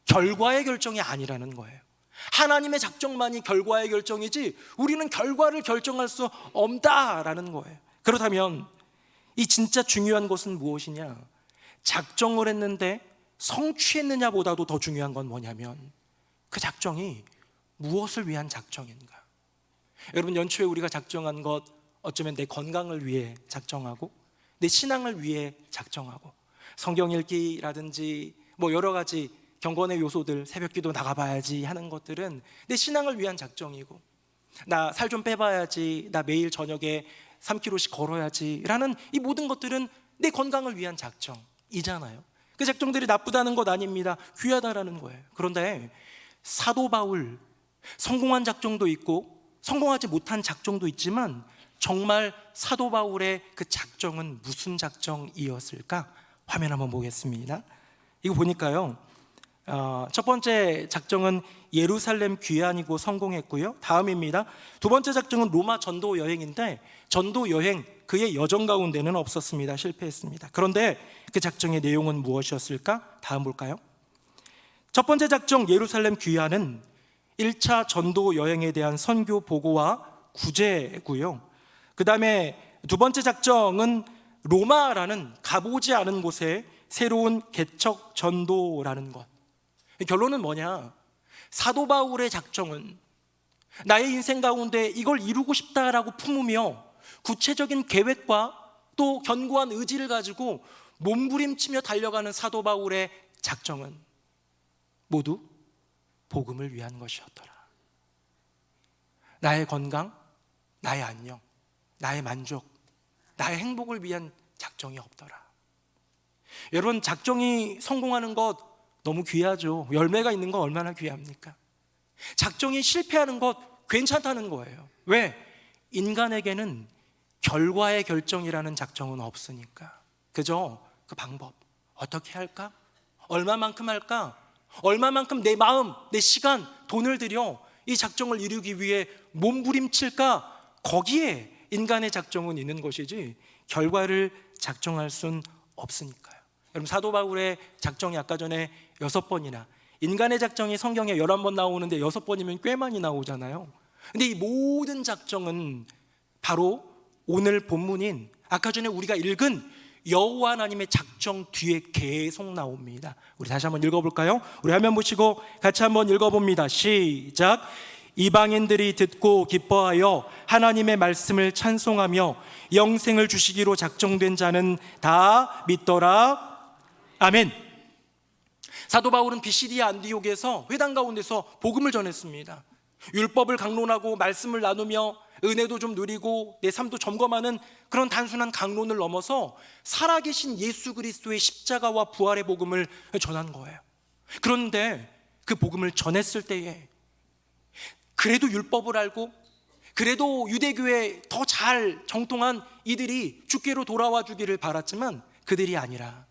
결과의 결정이 아니라는 거예요. 하나님의 작정만이 결과의 결정이지 우리는 결과를 결정할 수 없다라는 거예요. 그렇다면 이 진짜 중요한 것은 무엇이냐? 작정을 했는데 성취했느냐 보다도 더 중요한 건 뭐냐면 그 작정이 무엇을 위한 작정인가? 여러분, 연초에 우리가 작정한 것 어쩌면 내 건강을 위해 작정하고 내 신앙을 위해 작정하고 성경 읽기라든지 뭐 여러 가지 경건의 요소들, 새벽기도 나가봐야지 하는 것들은 내 신앙을 위한 작정이고 나 살 좀 빼봐야지, 나 매일 저녁에 3km씩 걸어야지 라는 이 모든 것들은 내 건강을 위한 작정이잖아요. 그 작정들이 나쁘다는 것 아닙니다. 귀하다라는 거예요. 그런데 사도 바울, 성공한 작정도 있고 성공하지 못한 작정도 있지만 정말 사도 바울의 그 작정은 무슨 작정이었을까? 화면 한번 보겠습니다. 이거 보니까요, 첫 번째 작정은 예루살렘 귀환이고 성공했고요. 다음입니다. 두 번째 작정은 로마 전도 여행인데 전도 여행, 그의 여정 가운데는 없었습니다. 실패했습니다. 그런데 그 작정의 내용은 무엇이었을까? 다음 볼까요? 첫 번째 작정 예루살렘 귀환은 1차 전도 여행에 대한 선교 보고와 구제고요. 그 다음에 두 번째 작정은 로마라는 가보지 않은 곳에 새로운 개척 전도라는 것. 결론은 뭐냐? 사도 바울의 작정은 나의 인생 가운데 이걸 이루고 싶다라고 품으며 구체적인 계획과 또 견고한 의지를 가지고 몸부림치며 달려가는 사도 바울의 작정은 모두 복음을 위한 것이었더라. 나의 건강, 나의 안녕, 나의 만족, 나의 행복을 위한 작정이 없더라. 여러분, 작정이 성공하는 것 너무 귀하죠. 열매가 있는 건 얼마나 귀합니까? 작정이 실패하는 것 괜찮다는 거예요. 왜? 인간에게는 결과의 결정이라는 작정은 없으니까. 그저 그 방법, 어떻게 할까? 얼마만큼 할까? 얼마만큼 내 마음, 내 시간, 돈을 들여 이 작정을 이루기 위해 몸부림칠까? 거기에 인간의 작정은 있는 것이지 결과를 작정할 순 없으니까요. 여러분, 사도 바울의 작정이 아까 전에 6번이나, 인간의 작정이 성경에 11번 나오는데 6번이면 꽤 많이 나오잖아요. 근데 이 모든 작정은 바로 오늘 본문인 아까 전에 우리가 읽은 여호와 하나님의 작정 뒤에 계속 나옵니다. 우리 다시 한번 읽어볼까요? 우리 화면 보시고 같이 한번 읽어봅니다. 시작. 이방인들이 듣고 기뻐하여 하나님의 말씀을 찬송하며 영생을 주시기로 작정된 자는 다 믿더라. 아멘. 사도 바울은 비시디아 안디옥에서 회당 가운데서 복음을 전했습니다. 율법을 강론하고 말씀을 나누며 은혜도 좀 누리고 내 삶도 점검하는 그런 단순한 강론을 넘어서 살아계신 예수 그리스도의 십자가와 부활의 복음을 전한 거예요. 그런데 그 복음을 전했을 때에 그래도 율법을 알고 그래도 유대교에 더 잘 정통한 이들이 주께로 돌아와 주기를 바랐지만 그들이 아니라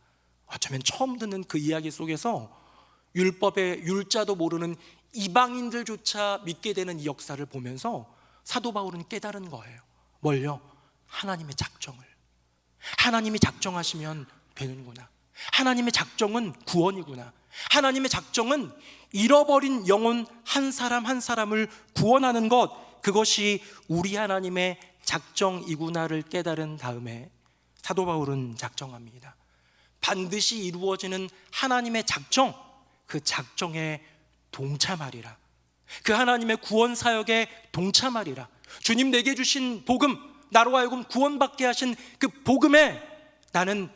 어쩌면 처음 듣는 그 이야기 속에서 율법의 율자도 모르는 이방인들조차 믿게 되는 이 역사를 보면서 사도 바울은 깨달은 거예요. 뭘요? 하나님의 작정을. 하나님이 작정하시면 되는구나. 하나님의 작정은 구원이구나. 하나님의 작정은 잃어버린 영혼 한 사람 한 사람을 구원하는 것, 그것이 우리 하나님의 작정이구나를 깨달은 다음에 사도 바울은 작정합니다. 반드시 이루어지는 하나님의 작정, 그 작정에 동참하리라. 그 하나님의 구원 사역에 동참하리라. 주님 내게 주신 복음, 나로 하여금 구원받게 하신 그 복음에 나는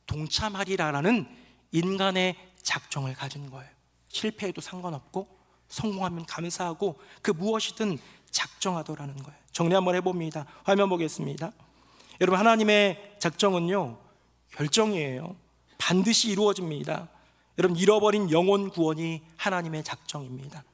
동참하리라라는 인간의 작정을 가진 거예요. 실패해도 상관없고 성공하면 감사하고 그 무엇이든 작정하더라는 거예요. 정리 한번 해봅니다. 화면 보겠습니다. 여러분, 하나님의 작정은요, 결정이에요. 반드시 이루어집니다. 여러분, 잃어버린 영혼 구원이 하나님의 작정입니다.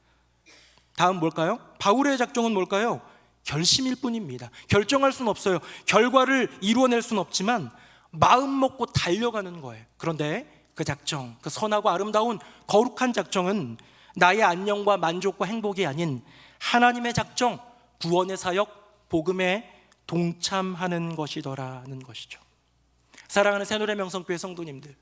다음 뭘까요? 바울의 작정은 뭘까요? 결심일 뿐입니다. 결정할 수는 없어요. 결과를 이루어낼 수는 없지만 마음 먹고 달려가는 거예요. 그런데 그 작정, 그 선하고 아름다운 거룩한 작정은 나의 안녕과 만족과 행복이 아닌 하나님의 작정, 구원의 사역, 복음에 동참하는 것이더라는 것이죠. 사랑하는 새노래명성교회 성도님들,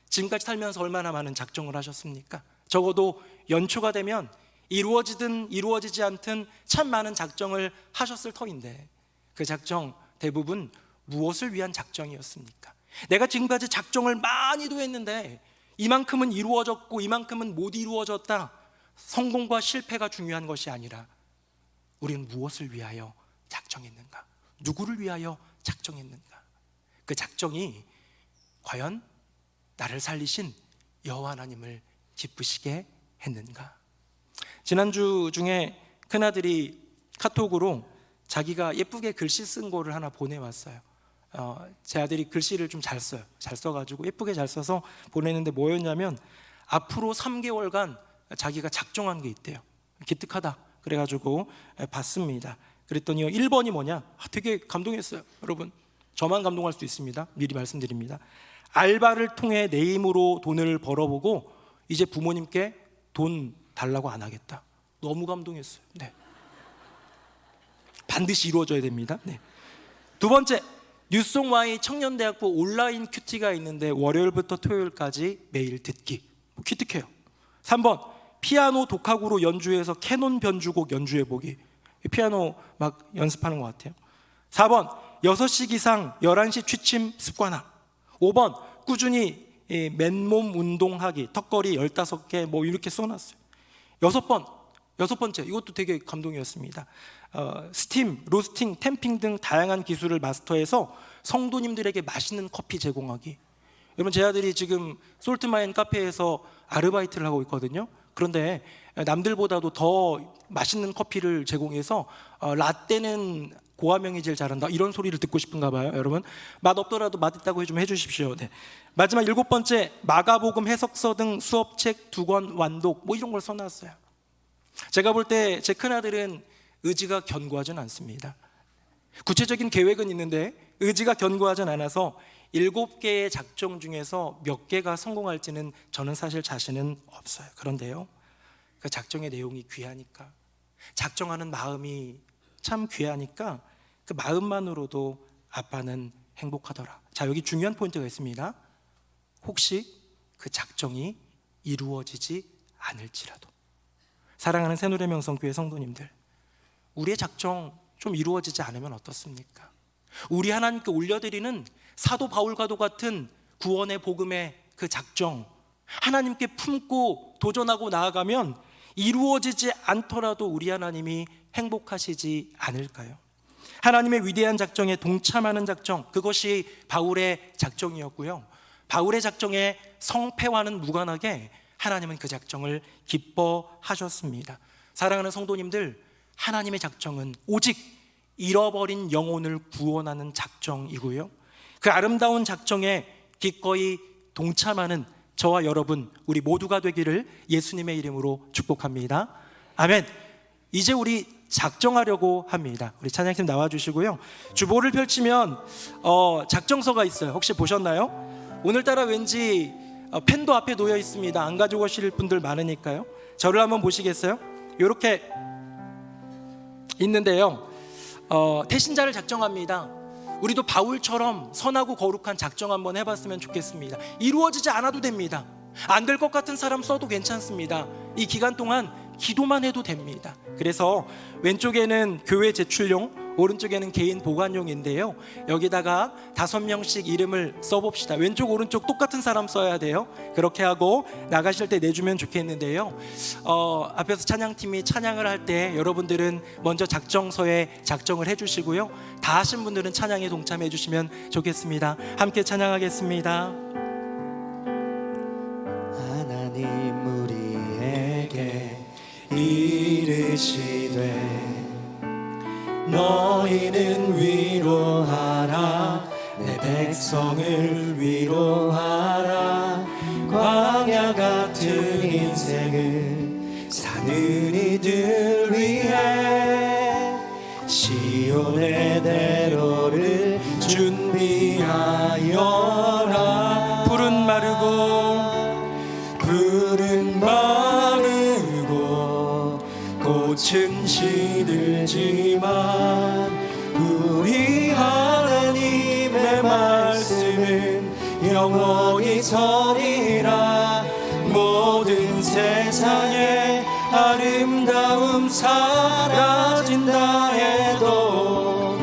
지금까지 살면서 얼마나 많은 작정을 하셨습니까? 적어도 연초가 되면 이루어지든 이루어지지 않든 참 많은 작정을 하셨을 터인데, 그 작정 대부분 무엇을 위한 작정이었습니까? 내가 지금까지 작정을 많이도 했는데 이만큼은 이루어졌고 이만큼은 못 이루어졌다. 성공과 실패가 중요한 것이 아니라 우리는 무엇을 위하여 작정했는가? 누구를 위하여 작정했는가? 그 작정이 과연 나를 살리신 여호와 하나님을 기쁘시게 했는가? 지난주 중에 큰아들이 카톡으로 자기가 예쁘게 글씨 쓴 거를 하나 보내왔어요. 제 아들이 글씨를 좀 잘 써요. 잘 써가지고 예쁘게 잘 써서 보냈는데 뭐였냐면 앞으로 3개월간 자기가 작정한 게 있대요. 기특하다. 그래가지고 봤습니다. 그랬더니 1번이 뭐냐? 되게 감동했어요. 여러분, 저만 감동할 수 있습니다. 미리 말씀드립니다. 알바를 통해 내 힘으로 돈을 벌어보고 이제 부모님께 돈 달라고 안 하겠다. 너무 감동했어요. 네. 반드시 이루어져야 됩니다. 네. 두 번째, 뉴송와이 청년대학부 온라인 큐티가 있는데 월요일부터 토요일까지 매일 듣기. 기특해요. 3번, 피아노 독학으로 연주해서 캐논 변주곡 연주해보기. 피아노 막 연습하는 것 같아요. 4번, 6시 기상 11시 취침 습관화. 5번, 꾸준히 맨몸 운동하기. 턱걸이 15개 뭐 이렇게 써놨어요. 여섯 번째, 이것도 되게 감동이었습니다. 스팀, 로스팅, 템핑 등 다양한 기술을 마스터해서 성도님들에게 맛있는 커피 제공하기. 여러분, 제 아들이 지금 솔트마인 카페에서 아르바이트를 하고 있거든요. 그런데 남들보다도 더 맛있는 커피를 제공해서 라떼는 고아명이 제일 잘한다, 이런 소리를 듣고 싶은가 봐요. 여러분, 맛 없더라도 맛있다고 좀 해주십시오. 네. 마지막 7번째, 마가복음 해석서 등 수업책 2권 완독, 뭐 이런 걸 써놨어요. 제가 볼 때 제 큰아들은 의지가 견고하진 않습니다. 구체적인 계획은 있는데 의지가 견고하진 않아서 7개의 작정 중에서 몇 개가 성공할지는 저는 사실 자신은 없어요. 그런데요, 그 작정의 내용이 귀하니까, 작정하는 마음이 참 귀하니까 그 마음만으로도 아빠는 행복하더라. 자, 여기 중요한 포인트가 있습니다. 혹시 그 작정이 이루어지지 않을지라도. 사랑하는 새노래명성교회 성도님들, 우리의 작정 좀 이루어지지 않으면 어떻습니까? 우리 하나님께 올려드리는 사도 바울과도 같은 구원의 복음의 그 작정, 하나님께 품고 도전하고 나아가면 이루어지지 않더라도 우리 하나님이 행복하시지 않을까요? 하나님의 위대한 작정에 동참하는 작정, 그것이 바울의 작정이었고요. 바울의 작정에 성패와는 무관하게 하나님은 그 작정을 기뻐하셨습니다. 사랑하는 성도님들, 하나님의 작정은 오직 잃어버린 영혼을 구원하는 작정이고요. 그 아름다운 작정에 기꺼이 동참하는 저와 여러분, 우리 모두가 되기를 예수님의 이름으로 축복합니다. 아멘. 이제 우리 작정하려고 합니다. 우리 찬양팀 나와주시고요. 주보를 펼치면 작정서가 있어요. 혹시 보셨나요? 오늘따라 왠지 펜도 앞에 놓여 있습니다. 안 가지고 오실 분들 많으니까요. 저를 한번 보시겠어요? 이렇게 있는데요. 태신자를 작정합니다. 우리도 바울처럼 선하고 거룩한 작정 한번 해봤으면 좋겠습니다. 이루어지지 않아도 됩니다. 안 될 것 같은 사람 써도 괜찮습니다. 이 기간 동안 기도만 해도 됩니다. 그래서 왼쪽에는 교회 제출용, 오른쪽에는 개인 보관용인데요. 여기다가 5명씩 이름을 써봅시다. 왼쪽 오른쪽 똑같은 사람 써야 돼요. 그렇게 하고 나가실 때 내주면 좋겠는데요. 앞에서 찬양팀이 찬양을 할 때 여러분들은 먼저 작정서에 작정을 해주시고요. 다 하신 분들은 찬양에 동참해 주시면 좋겠습니다. 함께 찬양하겠습니다. 하나님 우리에게 이르시되 너희는 위로하라 내 백성을 위로하라 광야 같은 인생을 사는 이들 위해 시온의 대로를 준비하여라 푸른 마르고 꽃은 시들지만 우리 하나님의 말씀은 영원히 서리라 모든 세상에 아름다움 사라진다 해도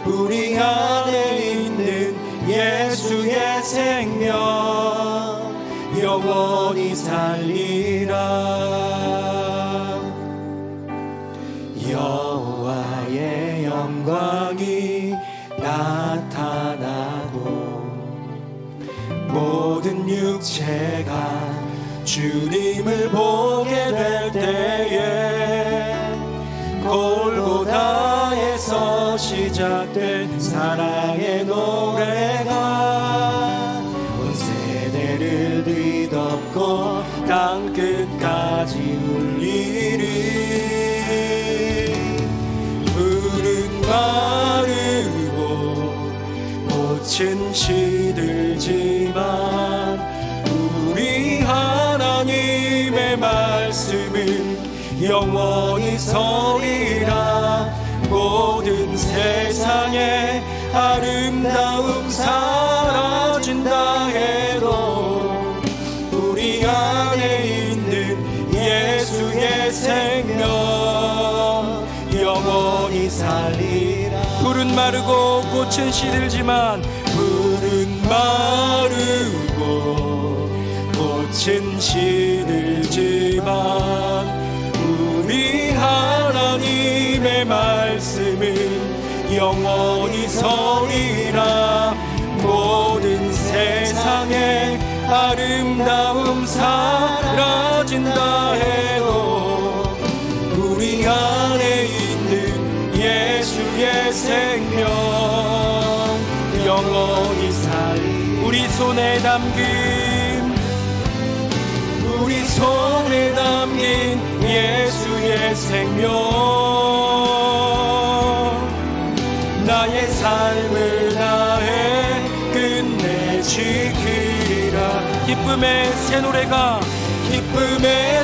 우리 안에 있는 예수의 생명 영원히 살리라 여호와의 영광이 나타나고 모든 육체가 주님을 보게 될 때에 골고다에서 시작된 사랑의 노래가 온 세대를 뒤덮고 땅 끝까지 울리리 마르고 꽃은 시들지만 우리 하나님의 말씀은 영원히 서리라 모든 세상에 아름다움 사라진다 해도 우리 안에 있는 예수의 생명 영원히 살리라 푸른 마르고 꽃은 시들지만 푸른 마르고 꽃은 시들지만 우리 하나님의 말씀은 영원히 서리라 모든 세상에 아름다움 사라진다 해도 우리 안에 있는 예수의 생명 영원히 살리 우리 손에 담긴 예수의 생명 나의 삶을 다해 끝내 지키라 기쁨의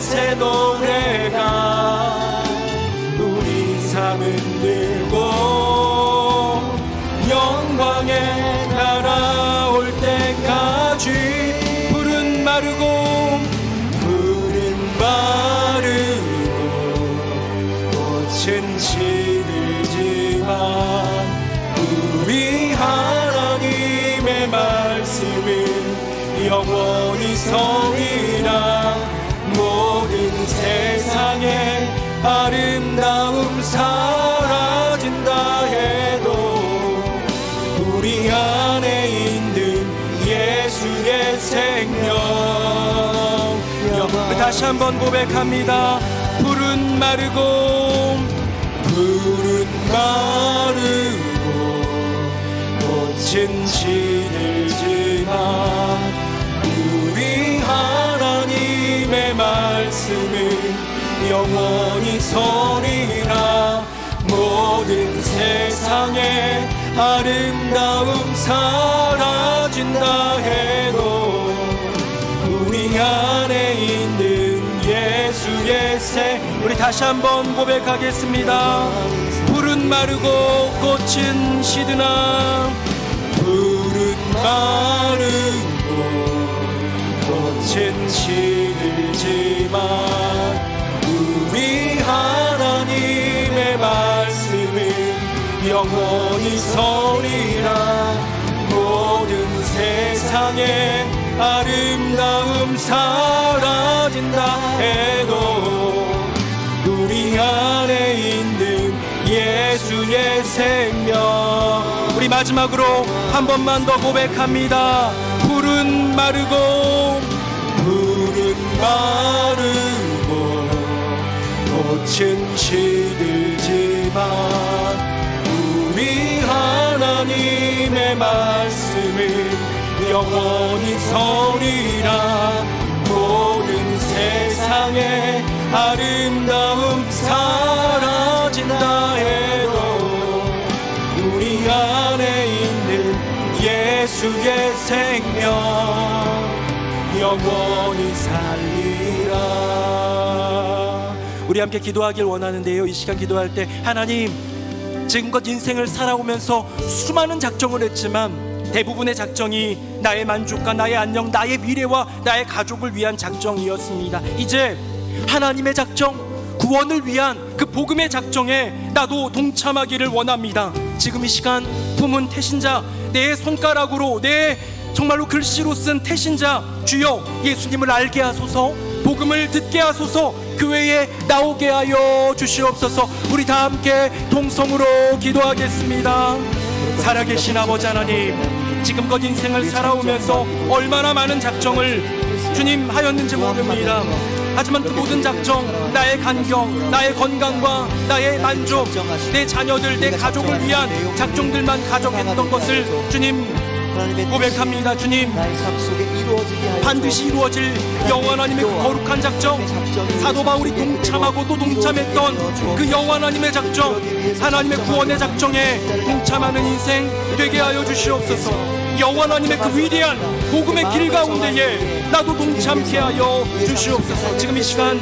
새 노래가 우리 삶은 들고 영광의 나라 올 때까지 푸른 마르고 꽃은 시들지만 우리 하나님의 말씀은 영원히 서리라 모든 세상에 아름다움 사라진다 해도 우리 안에 있는 예수의 생명 다시 한번 고백합니다. 푸른 마르고 꽃은 시들지만 우리 하나님의 말씀은 영원히 서리라 모든 세상에 아름다움 사라진다 해도 우리 안에 있는 예수의 새. 우리 다시 한번 고백하겠습니다. 풀은 마르고 꽃은 시드나 풀은 마르고 꽃은 시들지만 우리 하나님의 말씀은 영원히 서리라. 모든 세상에 아름다움 사라진다 해도 우리 안에 있는 예수의 생명. 우리 마지막으로 한 번만 더 고백합니다. 풀은 마르고 꽃은 시들지만 우리 하나님의 말씀은 영원히 서리라. 모든 세상에 아름다움 사라진다 해도 우리 안에 있는 예수의 생명 영원히 살리라. 우리 함께 기도하길 원하는데요, 이 시간 기도할 때 하나님, 지금껏 인생을 살아오면서 수많은 작정을 했지만 대부분의 작정이 나의 만족과 나의 안녕, 나의 미래와 나의 가족을 위한 작정이었습니다. 이제 하나님의 작정, 구원을 위한 그 복음의 작정에 나도 동참하기를 원합니다. 지금 이 시간 품은 태신자, 내 손가락으로 내 정말로 글씨로 쓴 태신자, 주여 예수님을 알게 하소서, 복음을 듣게 하소서, 교회에 나오게 하여 주시옵소서. 우리 다 함께 동성으로 기도하겠습니다. 살아계신 아버지 하나님, 지금껏 인생을 살아오면서 얼마나 많은 작정을 주님 하였는지 모릅니다. 하지만 그 모든 작정, 나의 간경, 나의 건강과 나의 만족, 내 자녀들, 내 가족을 위한 작정들만 가져했던 것을 주님 고백합니다. 주님, 반드시 이루어질 여호와 하나님의 그 거룩한 작정, 사도 바울이 동참하고 또 동참했던 그 여호와 하나님의 작정, 하나님의 구원의 작정에 동참하는 인생 되게 하여 주시옵소서. 여호와 하나님의 그 위대한 복음의 길 가운데에 나도 동참케 하여 주시옵소서. 지금 이 시간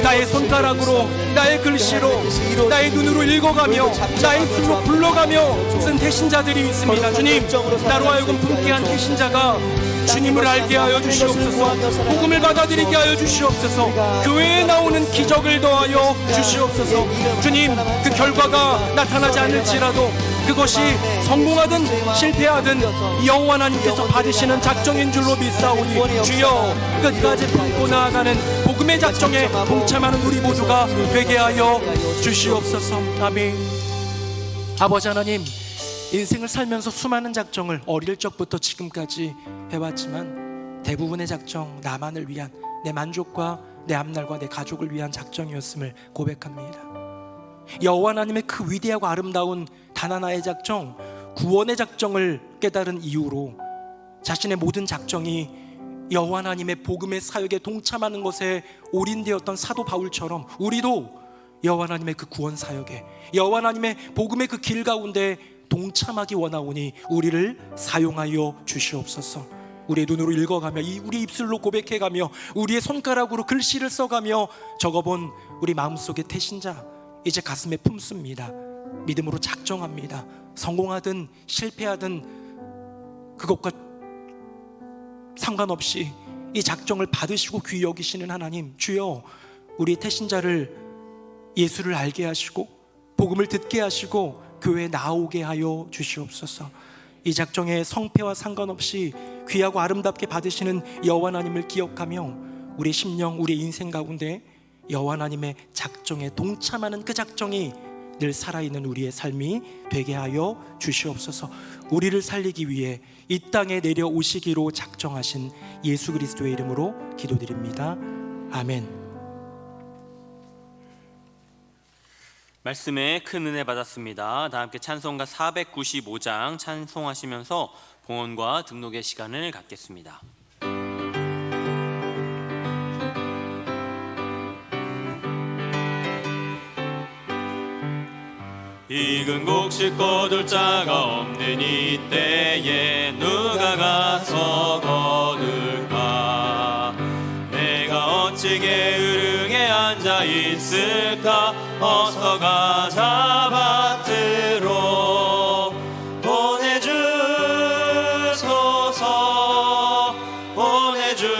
나의 손가락으로, 나의 글씨로, 나의 눈으로 읽어가며 나의 입술로 불러가며 쓴 태신자들이 있습니다. 주님, 나로 하여금 품게 한 태신자가 주님을 알게 하여 주시옵소서. 복음을 받아들이게 하여 주시옵소서. 교회에 나오는 기적을 더하여 주시옵소서. 주님, 그 결과가 나타나지 않을지라도 그것이 성공하든 실패하든 여호와 하나님께서 받으시는 작정인 줄로 믿사오니 주여, 끝까지 품고 나아가는 복음의 작정에 동참하는 우리 모두가 되게 하여 주시옵소서. 아멘. 아버지 하나님, 인생을 살면서 수많은 작정을 어릴 적부터 지금까지 해왔지만 대부분의 작정, 나만을 위한, 내 만족과 내 앞날과 내 가족을 위한 작정이었음을 고백합니다. 여호와 하나님의 그 위대하고 아름다운 단 하나의 작정, 구원의 작정을 깨달은 이후로 자신의 모든 작정이 여호와 하나님의 복음의 사역에 동참하는 것에 올인되었던 사도 바울처럼 우리도 여호와 하나님의 그 구원 사역에, 여호와 하나님의 복음의 그 길 가운데 동참하기 원하오니 우리를 사용하여 주시옵소서. 우리의 눈으로 읽어가며 우리 입술로 고백해가며 우리의 손가락으로 글씨를 써가며 적어본 우리 마음속의 태신자 이제 가슴에 품습니다. 믿음으로 작정합니다. 성공하든 실패하든 그것과 상관없이 이 작정을 받으시고 귀히 여기시는 하나님, 주여 우리 태신자를 예수를 알게 하시고 복음을 듣게 하시고 교회에 나오게 하여 주시옵소서. 이 작정의 성패와 상관없이 귀하고 아름답게 받으시는 여호와 하나님을 기억하며 우리 심령, 우리 인생 가운데 여호와 하나님의 작정에 동참하는 그 작정이 늘 살아있는 우리의 삶이 되게 하여 주시옵소서. 우리를 살리기 위해 이 땅에 내려오시기로 작정하신 예수 그리스도의 이름으로 기도드립니다. 아멘. 말씀에 큰 은혜 받았습니다. 다 함께 찬송가 495장 찬송하시면서 봉헌과 등록의 시간을 갖겠습니다. 익은 곡식 거둘 자가 없는 이때에 누가 가서 거둘까? 내가 어찌 게으르게 앉아 있을까? 어서 가자 밭으로 보내주소서 보내주소서.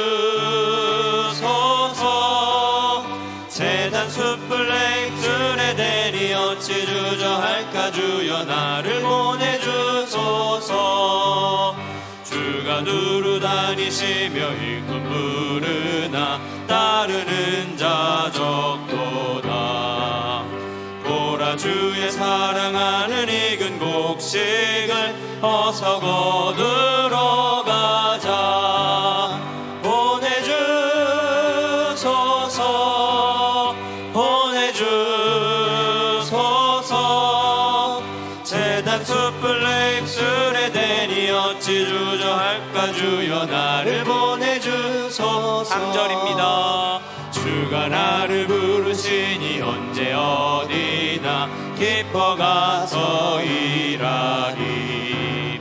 재단 숯불 냉술에 대니 어찌 주저할까? 주여 나를 보내주소서. 주가 두루 다니시며 일꾼 부르나 따르는 자 적도다. 보라 주의 사랑하는 익은 곡식을 어서 거두러 가자. 보내주소서 보내주소서. 재단 숯불 냉술에 대니 어찌 주저할까? 주여 나를 보내주소서. 3절입니다. 주가 나를 부르시니 언제 어디나 기뻐 가서 일하리.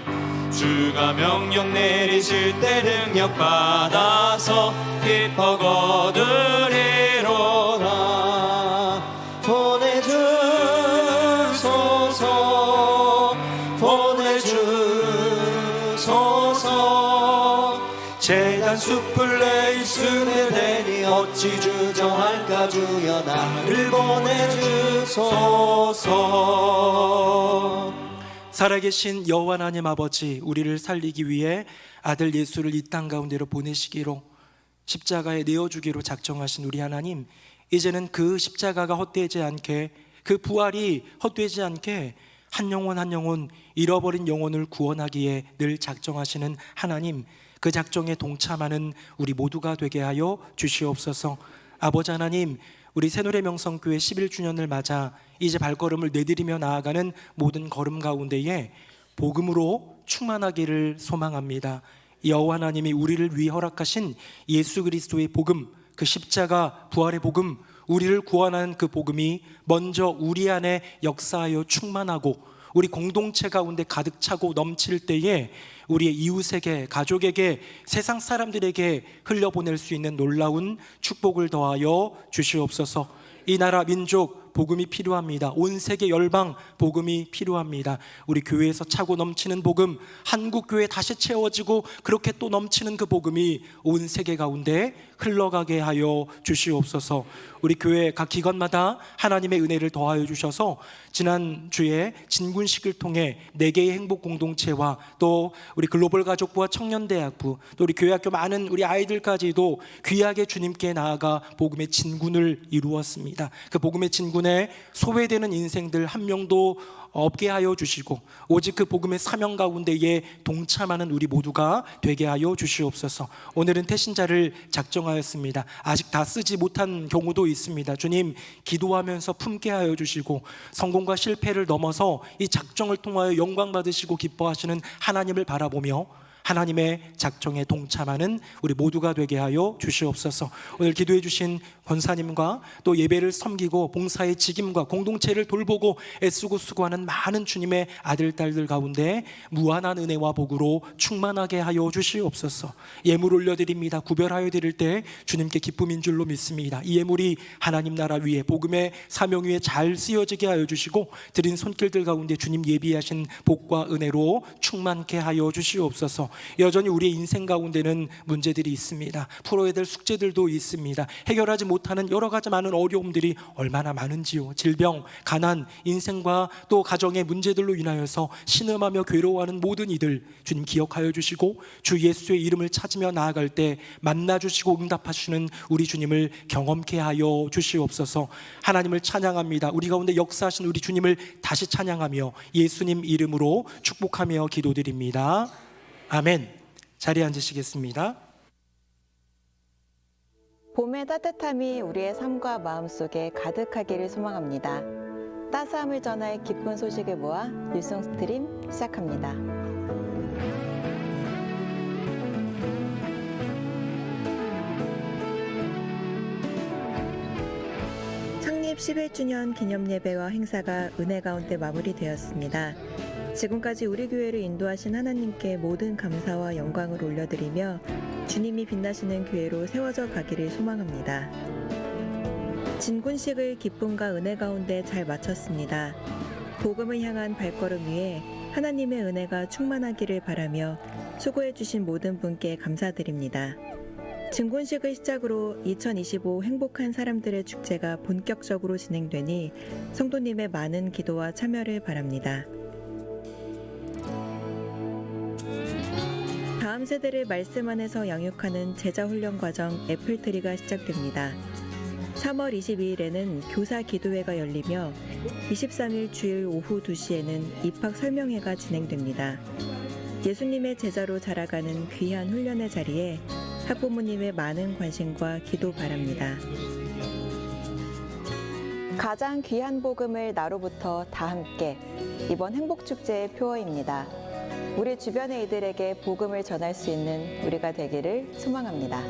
주가 명령 내리실 때 능력 받아서 기뻐 거두리로다. 보내주소서 보내주소서. 재단 숯불 냉술에 대니 어찌 주저할까? 주여 나를 보내주소서. 살아계신 여호와 하나님 아버지, 우리를 살리기 위해 아들 예수를 이 땅 가운데로 보내시기로 십자가에 내어주기로 작정하신 우리 하나님, 이제는 그 십자가가 헛되지 않게, 그 부활이 헛되지 않게 한 영혼 한 영혼, 잃어버린 영혼을 구원하기에 늘 작정하시는 하나님, 그 작정에 동참하는 우리 모두가 되게 하여 주시옵소서. 아버지 하나님, 우리 새노래명성교회 11주년을 맞아 이제 발걸음을 내디디며 나아가는 모든 걸음 가운데에 복음으로 충만하기를 소망합니다. 여호와 하나님이 우리를 위해 허락하신 예수 그리스도의 복음, 그 십자가 부활의 복음, 우리를 구원하는 그 복음이 먼저 우리 안에 역사하여 충만하고 우리 공동체 가운데 가득 차고 넘칠 때에 우리의 이웃에게, 가족에게, 세상 사람들에게 흘려보낼 수 있는 놀라운 축복을 더하여 주시옵소서. 이 나라 민족 복음이 필요합니다. 온 세계 열방 복음이 필요합니다. 우리 교회에서 차고 넘치는 복음, 한국 교회 다시 채워지고 그렇게 또 넘치는 그 복음이 온 세계 가운데 흘러가게 하여 주시옵소서. 우리 교회 각 기관마다 하나님의 은혜를 더하여 주셔서 지난주에 진군식을 통해 4개의 행복 공동체와 또 우리 글로벌 가족부와 청년대학부, 또 우리 교회학교 많은 우리 아이들까지도 귀하게 주님께 나아가 복음의 진군을 이루었습니다. 그 복음의 진군에 소외되는 인생들 한 명도 없게 하여 주시고 오직 그 복음의 사명 가운데에 동참하는 우리 모두가 되게 하여 주시옵소서. 오늘은 태신자를 작정하였습니다. 아직 다 쓰지 못한 경우도 있습니다. 주님, 기도하면서 품게 하여 주시고 성공과 실패를 넘어서 이 작정을 통하여 영광 받으시고 기뻐하시는 하나님을 바라보며 하나님의 작정에 동참하는 우리 모두가 되게 하여 주시옵소서. 오늘 기도해 주신 권사님과 또 예배를 섬기고 봉사의 직임과 공동체를 돌보고 애쓰고 수고하는 많은 주님의 아들 딸들 가운데 무한한 은혜와 복으로 충만하게 하여 주시옵소서. 예물 올려드립니다. 구별하여 드릴 때 주님께 기쁨인 줄로 믿습니다. 이 예물이 하나님 나라 위에 복음의 사명 위에 잘 쓰여지게 하여 주시고 드린 손길들 가운데 주님 예비하신 복과 은혜로 충만케 하여 주시옵소서. 여전히 우리의 인생 가운데는 문제들이 있습니다. 풀어야 될 숙제들도 있습니다. 해결하지 못하는 여러 가지 많은 어려움들이 얼마나 많은지요. 질병, 가난, 인생과 또 가정의 문제들로 인하여서 신음하며 괴로워하는 모든 이들 주님 기억하여 주시고 주 예수의 이름을 찾으며 나아갈 때 만나주시고 응답하시는 우리 주님을 경험케 하여 주시옵소서. 하나님을 찬양합니다. 우리 가운데 역사하신 우리 주님을 다시 찬양하며 예수님 이름으로 축복하며 기도드립니다. 아멘. 자리에 앉으시겠습니다. 봄의 따뜻함이 우리의 삶과 마음속에 가득하기를 소망합니다. 따스함을 전할 기쁜 소식을 모아 뉴송 스트림 시작합니다. 창립 11주년 기념예배와 행사가 은혜 가운데 마무리되었습니다. 지금까지 우리 교회를 인도하신 하나님께 모든 감사와 영광을 올려드리며 주님이 빛나시는 교회로 세워져 가기를 소망합니다. 진군식을 기쁨과 은혜 가운데 잘 마쳤습니다. 복음을 향한 발걸음 위에 하나님의 은혜가 충만하기를 바라며 수고해 주신 모든 분께 감사드립니다. 진군식을 시작으로 2025 행복한 사람들의 축제가 본격적으로 진행되니 성도님의 많은 기도와 참여를 바랍니다. 다음 세대를 말씀 안에서 양육하는 제자훈련 과정 애플트리가 시작됩니다. 3월 22일에는 교사 기도회가 열리며 23일 주일 오후 2시에는 입학 설명회가 진행됩니다. 예수님의 제자로 자라가는 귀한 훈련의 자리에 학부모님의 많은 관심과 기도 바랍니다. 가장 귀한 복음을 나로부터 다 함께. 이번 행복축제의 표어입니다. 우리 주변의 이들에게 복음을 전할 수 있는 우리가 되기를 소망합니다.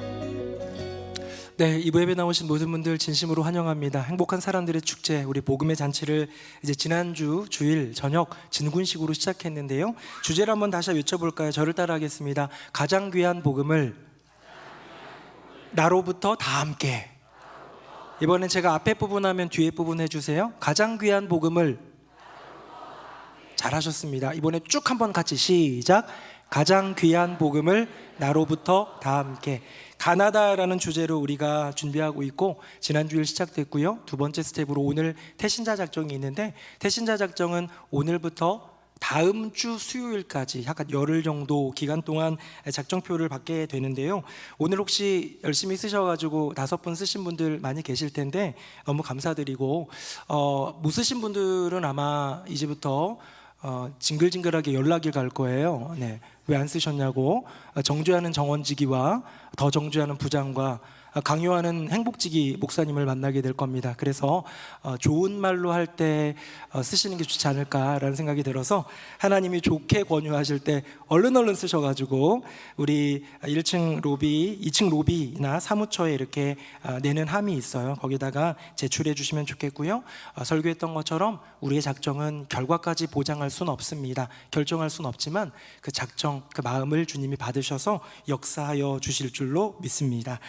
네, 이부 예배 나오신 모든 분들 진심으로 환영합니다. 행복한 사람들의 축제, 우리 복음의 잔치를 이제 지난주 주일 저녁 진군식으로 시작했는데요. 주제를 한번 다시 외쳐볼까요? 저를 따라하겠습니다. 가장 귀한 복음을 나로부터 다 함께. 이번엔 제가 앞에 부분 하면 뒤에 부분 해주세요. 가장 귀한 복음을. 잘하셨습니다. 이번에 쭉 한번 같이 시작. 가장 귀한 복음을 나로부터 다 함께. 가나다라는 주제로 우리가 준비하고 있고 지난 주일 시작됐고요. 두 번째 스텝으로 오늘 태신자 작정이 있는데 태신자 작정은 오늘부터 다음 주 수요일까지 약간 열흘 정도 기간 동안 작정표를 받게 되는데요. 오늘 혹시 열심히 쓰셔가지고 5분 쓰신 분들 많이 계실 텐데 너무 감사드리고 못 쓰신 분들은 아마 이제부터 징글징글하게 연락이 갈 거예요. 네, 왜 안 쓰셨냐고. 정죄하는 정원지기와 더 정죄하는 부장과 강요하는 행복지기 목사님을 만나게 될 겁니다. 그래서 좋은 말로 할 때 쓰시는 게 좋지 않을까라는 생각이 들어서 하나님이 좋게 권유하실 때 얼른 쓰셔가지고 우리 1층 로비, 2층 로비나 사무처에 이렇게 내는 함이 있어요. 거기다가 제출해 주시면 좋겠고요. 설교했던 것처럼 우리의 작정은 결과까지 보장할 수는 없습니다. 결정할 수는 없지만 그 작정, 그 마음을 주님이 받으셔서 역사하여 주실 줄로 믿습니다.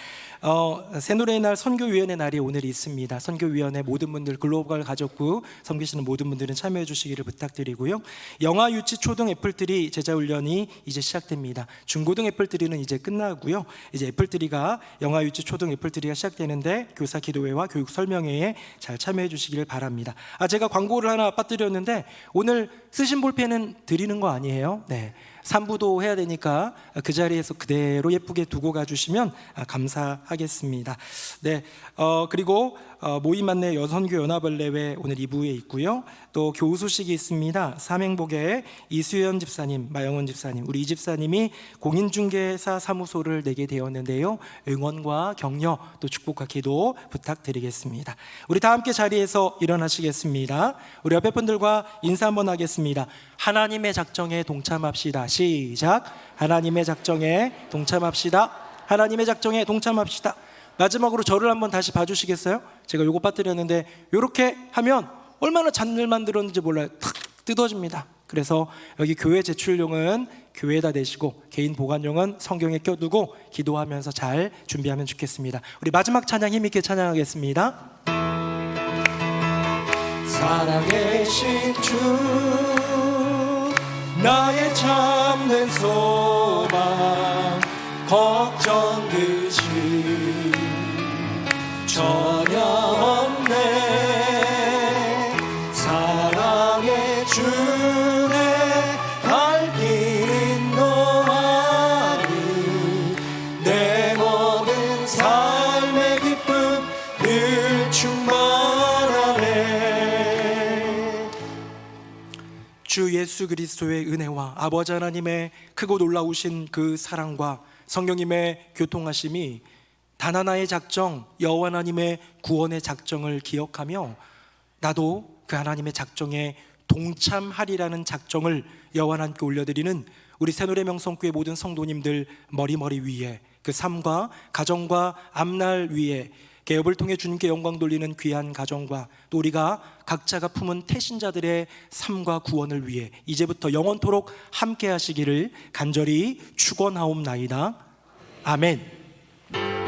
새노래의 날 선교위원회 날이 오늘 있습니다. 선교위원회 모든 분들 글로벌 가족부 섬기시는 모든 분들은 참여해 주시기를 부탁드리고요. 영아 유치 초등 애플트리 제자훈련이 이제 시작됩니다. 중고등 애플트리는 이제 끝나고요. 이제 애플트리가 영아 유치 초등 애플트리가 시작되는데 교사 기도회와 교육 설명회에 잘 참여해 주시기를 바랍니다. 제가 광고를 하나 빠뜨렸는데 오늘 쓰신 볼펜은 드리는 거 아니에요? 네. 3부도 해야 되니까 그 자리에서 그대로 예쁘게 두고 가주시면 감사하겠습니다. 네, 그리고 모임 안내 여선교 연합을례회 오늘 2부에 있고요. 또 교우 소식이 있습니다. 삼행복의 이수연 집사님, 마영은 집사님, 우리 이 집사님이 공인중개사 사무소를 내게 되었는데요. 응원과 격려 또 축복과 기도 부탁드리겠습니다. 우리 다 함께 자리에서 일어나시겠습니다. 우리 옆에 분들과 인사 한번 하겠습니다. 하나님의 작정에 동참합시다. 시작. 하나님의 작정에 동참합시다. 하나님의 작정에 동참합시다. 마지막으로 저를 한번 다시 봐주시겠어요? 제가 요거 빠뜨렸는데 이렇게 하면 얼마나 잔을 만들었는지 몰라요. 탁 뜯어집니다. 그래서 여기 교회 제출용은 교회에다 내시고 개인 보관용은 성경에 껴두고 기도하면서 잘 준비하면 좋겠습니다. 우리 마지막 찬양 힘있게 찬양하겠습니다. 살아계신 주 나의 참된 소망 걱정 그지 전혀 없네 사랑의 주내 갈 길 인도하니 내 모든 삶의 기쁨 늘 충만하네. 주 예수 그리스도의 은혜와 아버지 하나님의 크고 놀라우신 그 사랑과 성령님의 교통하심이 단 하나의 작정, 여호와 하나님의 구원의 작정을 기억하며 나도 그 하나님의 작정에 동참하리라는 작정을 여호와 하나님께 올려드리는 우리 새노래 명성교회 모든 성도님들 머리 위에 그 삶과 가정과 앞날 위에 개업을 통해 주님께 영광 돌리는 귀한 가정과 또 우리가 각자가 품은 태신자들의 삶과 구원을 위해 이제부터 영원토록 함께 하시기를 간절히 축원하옵나이다. 아멘.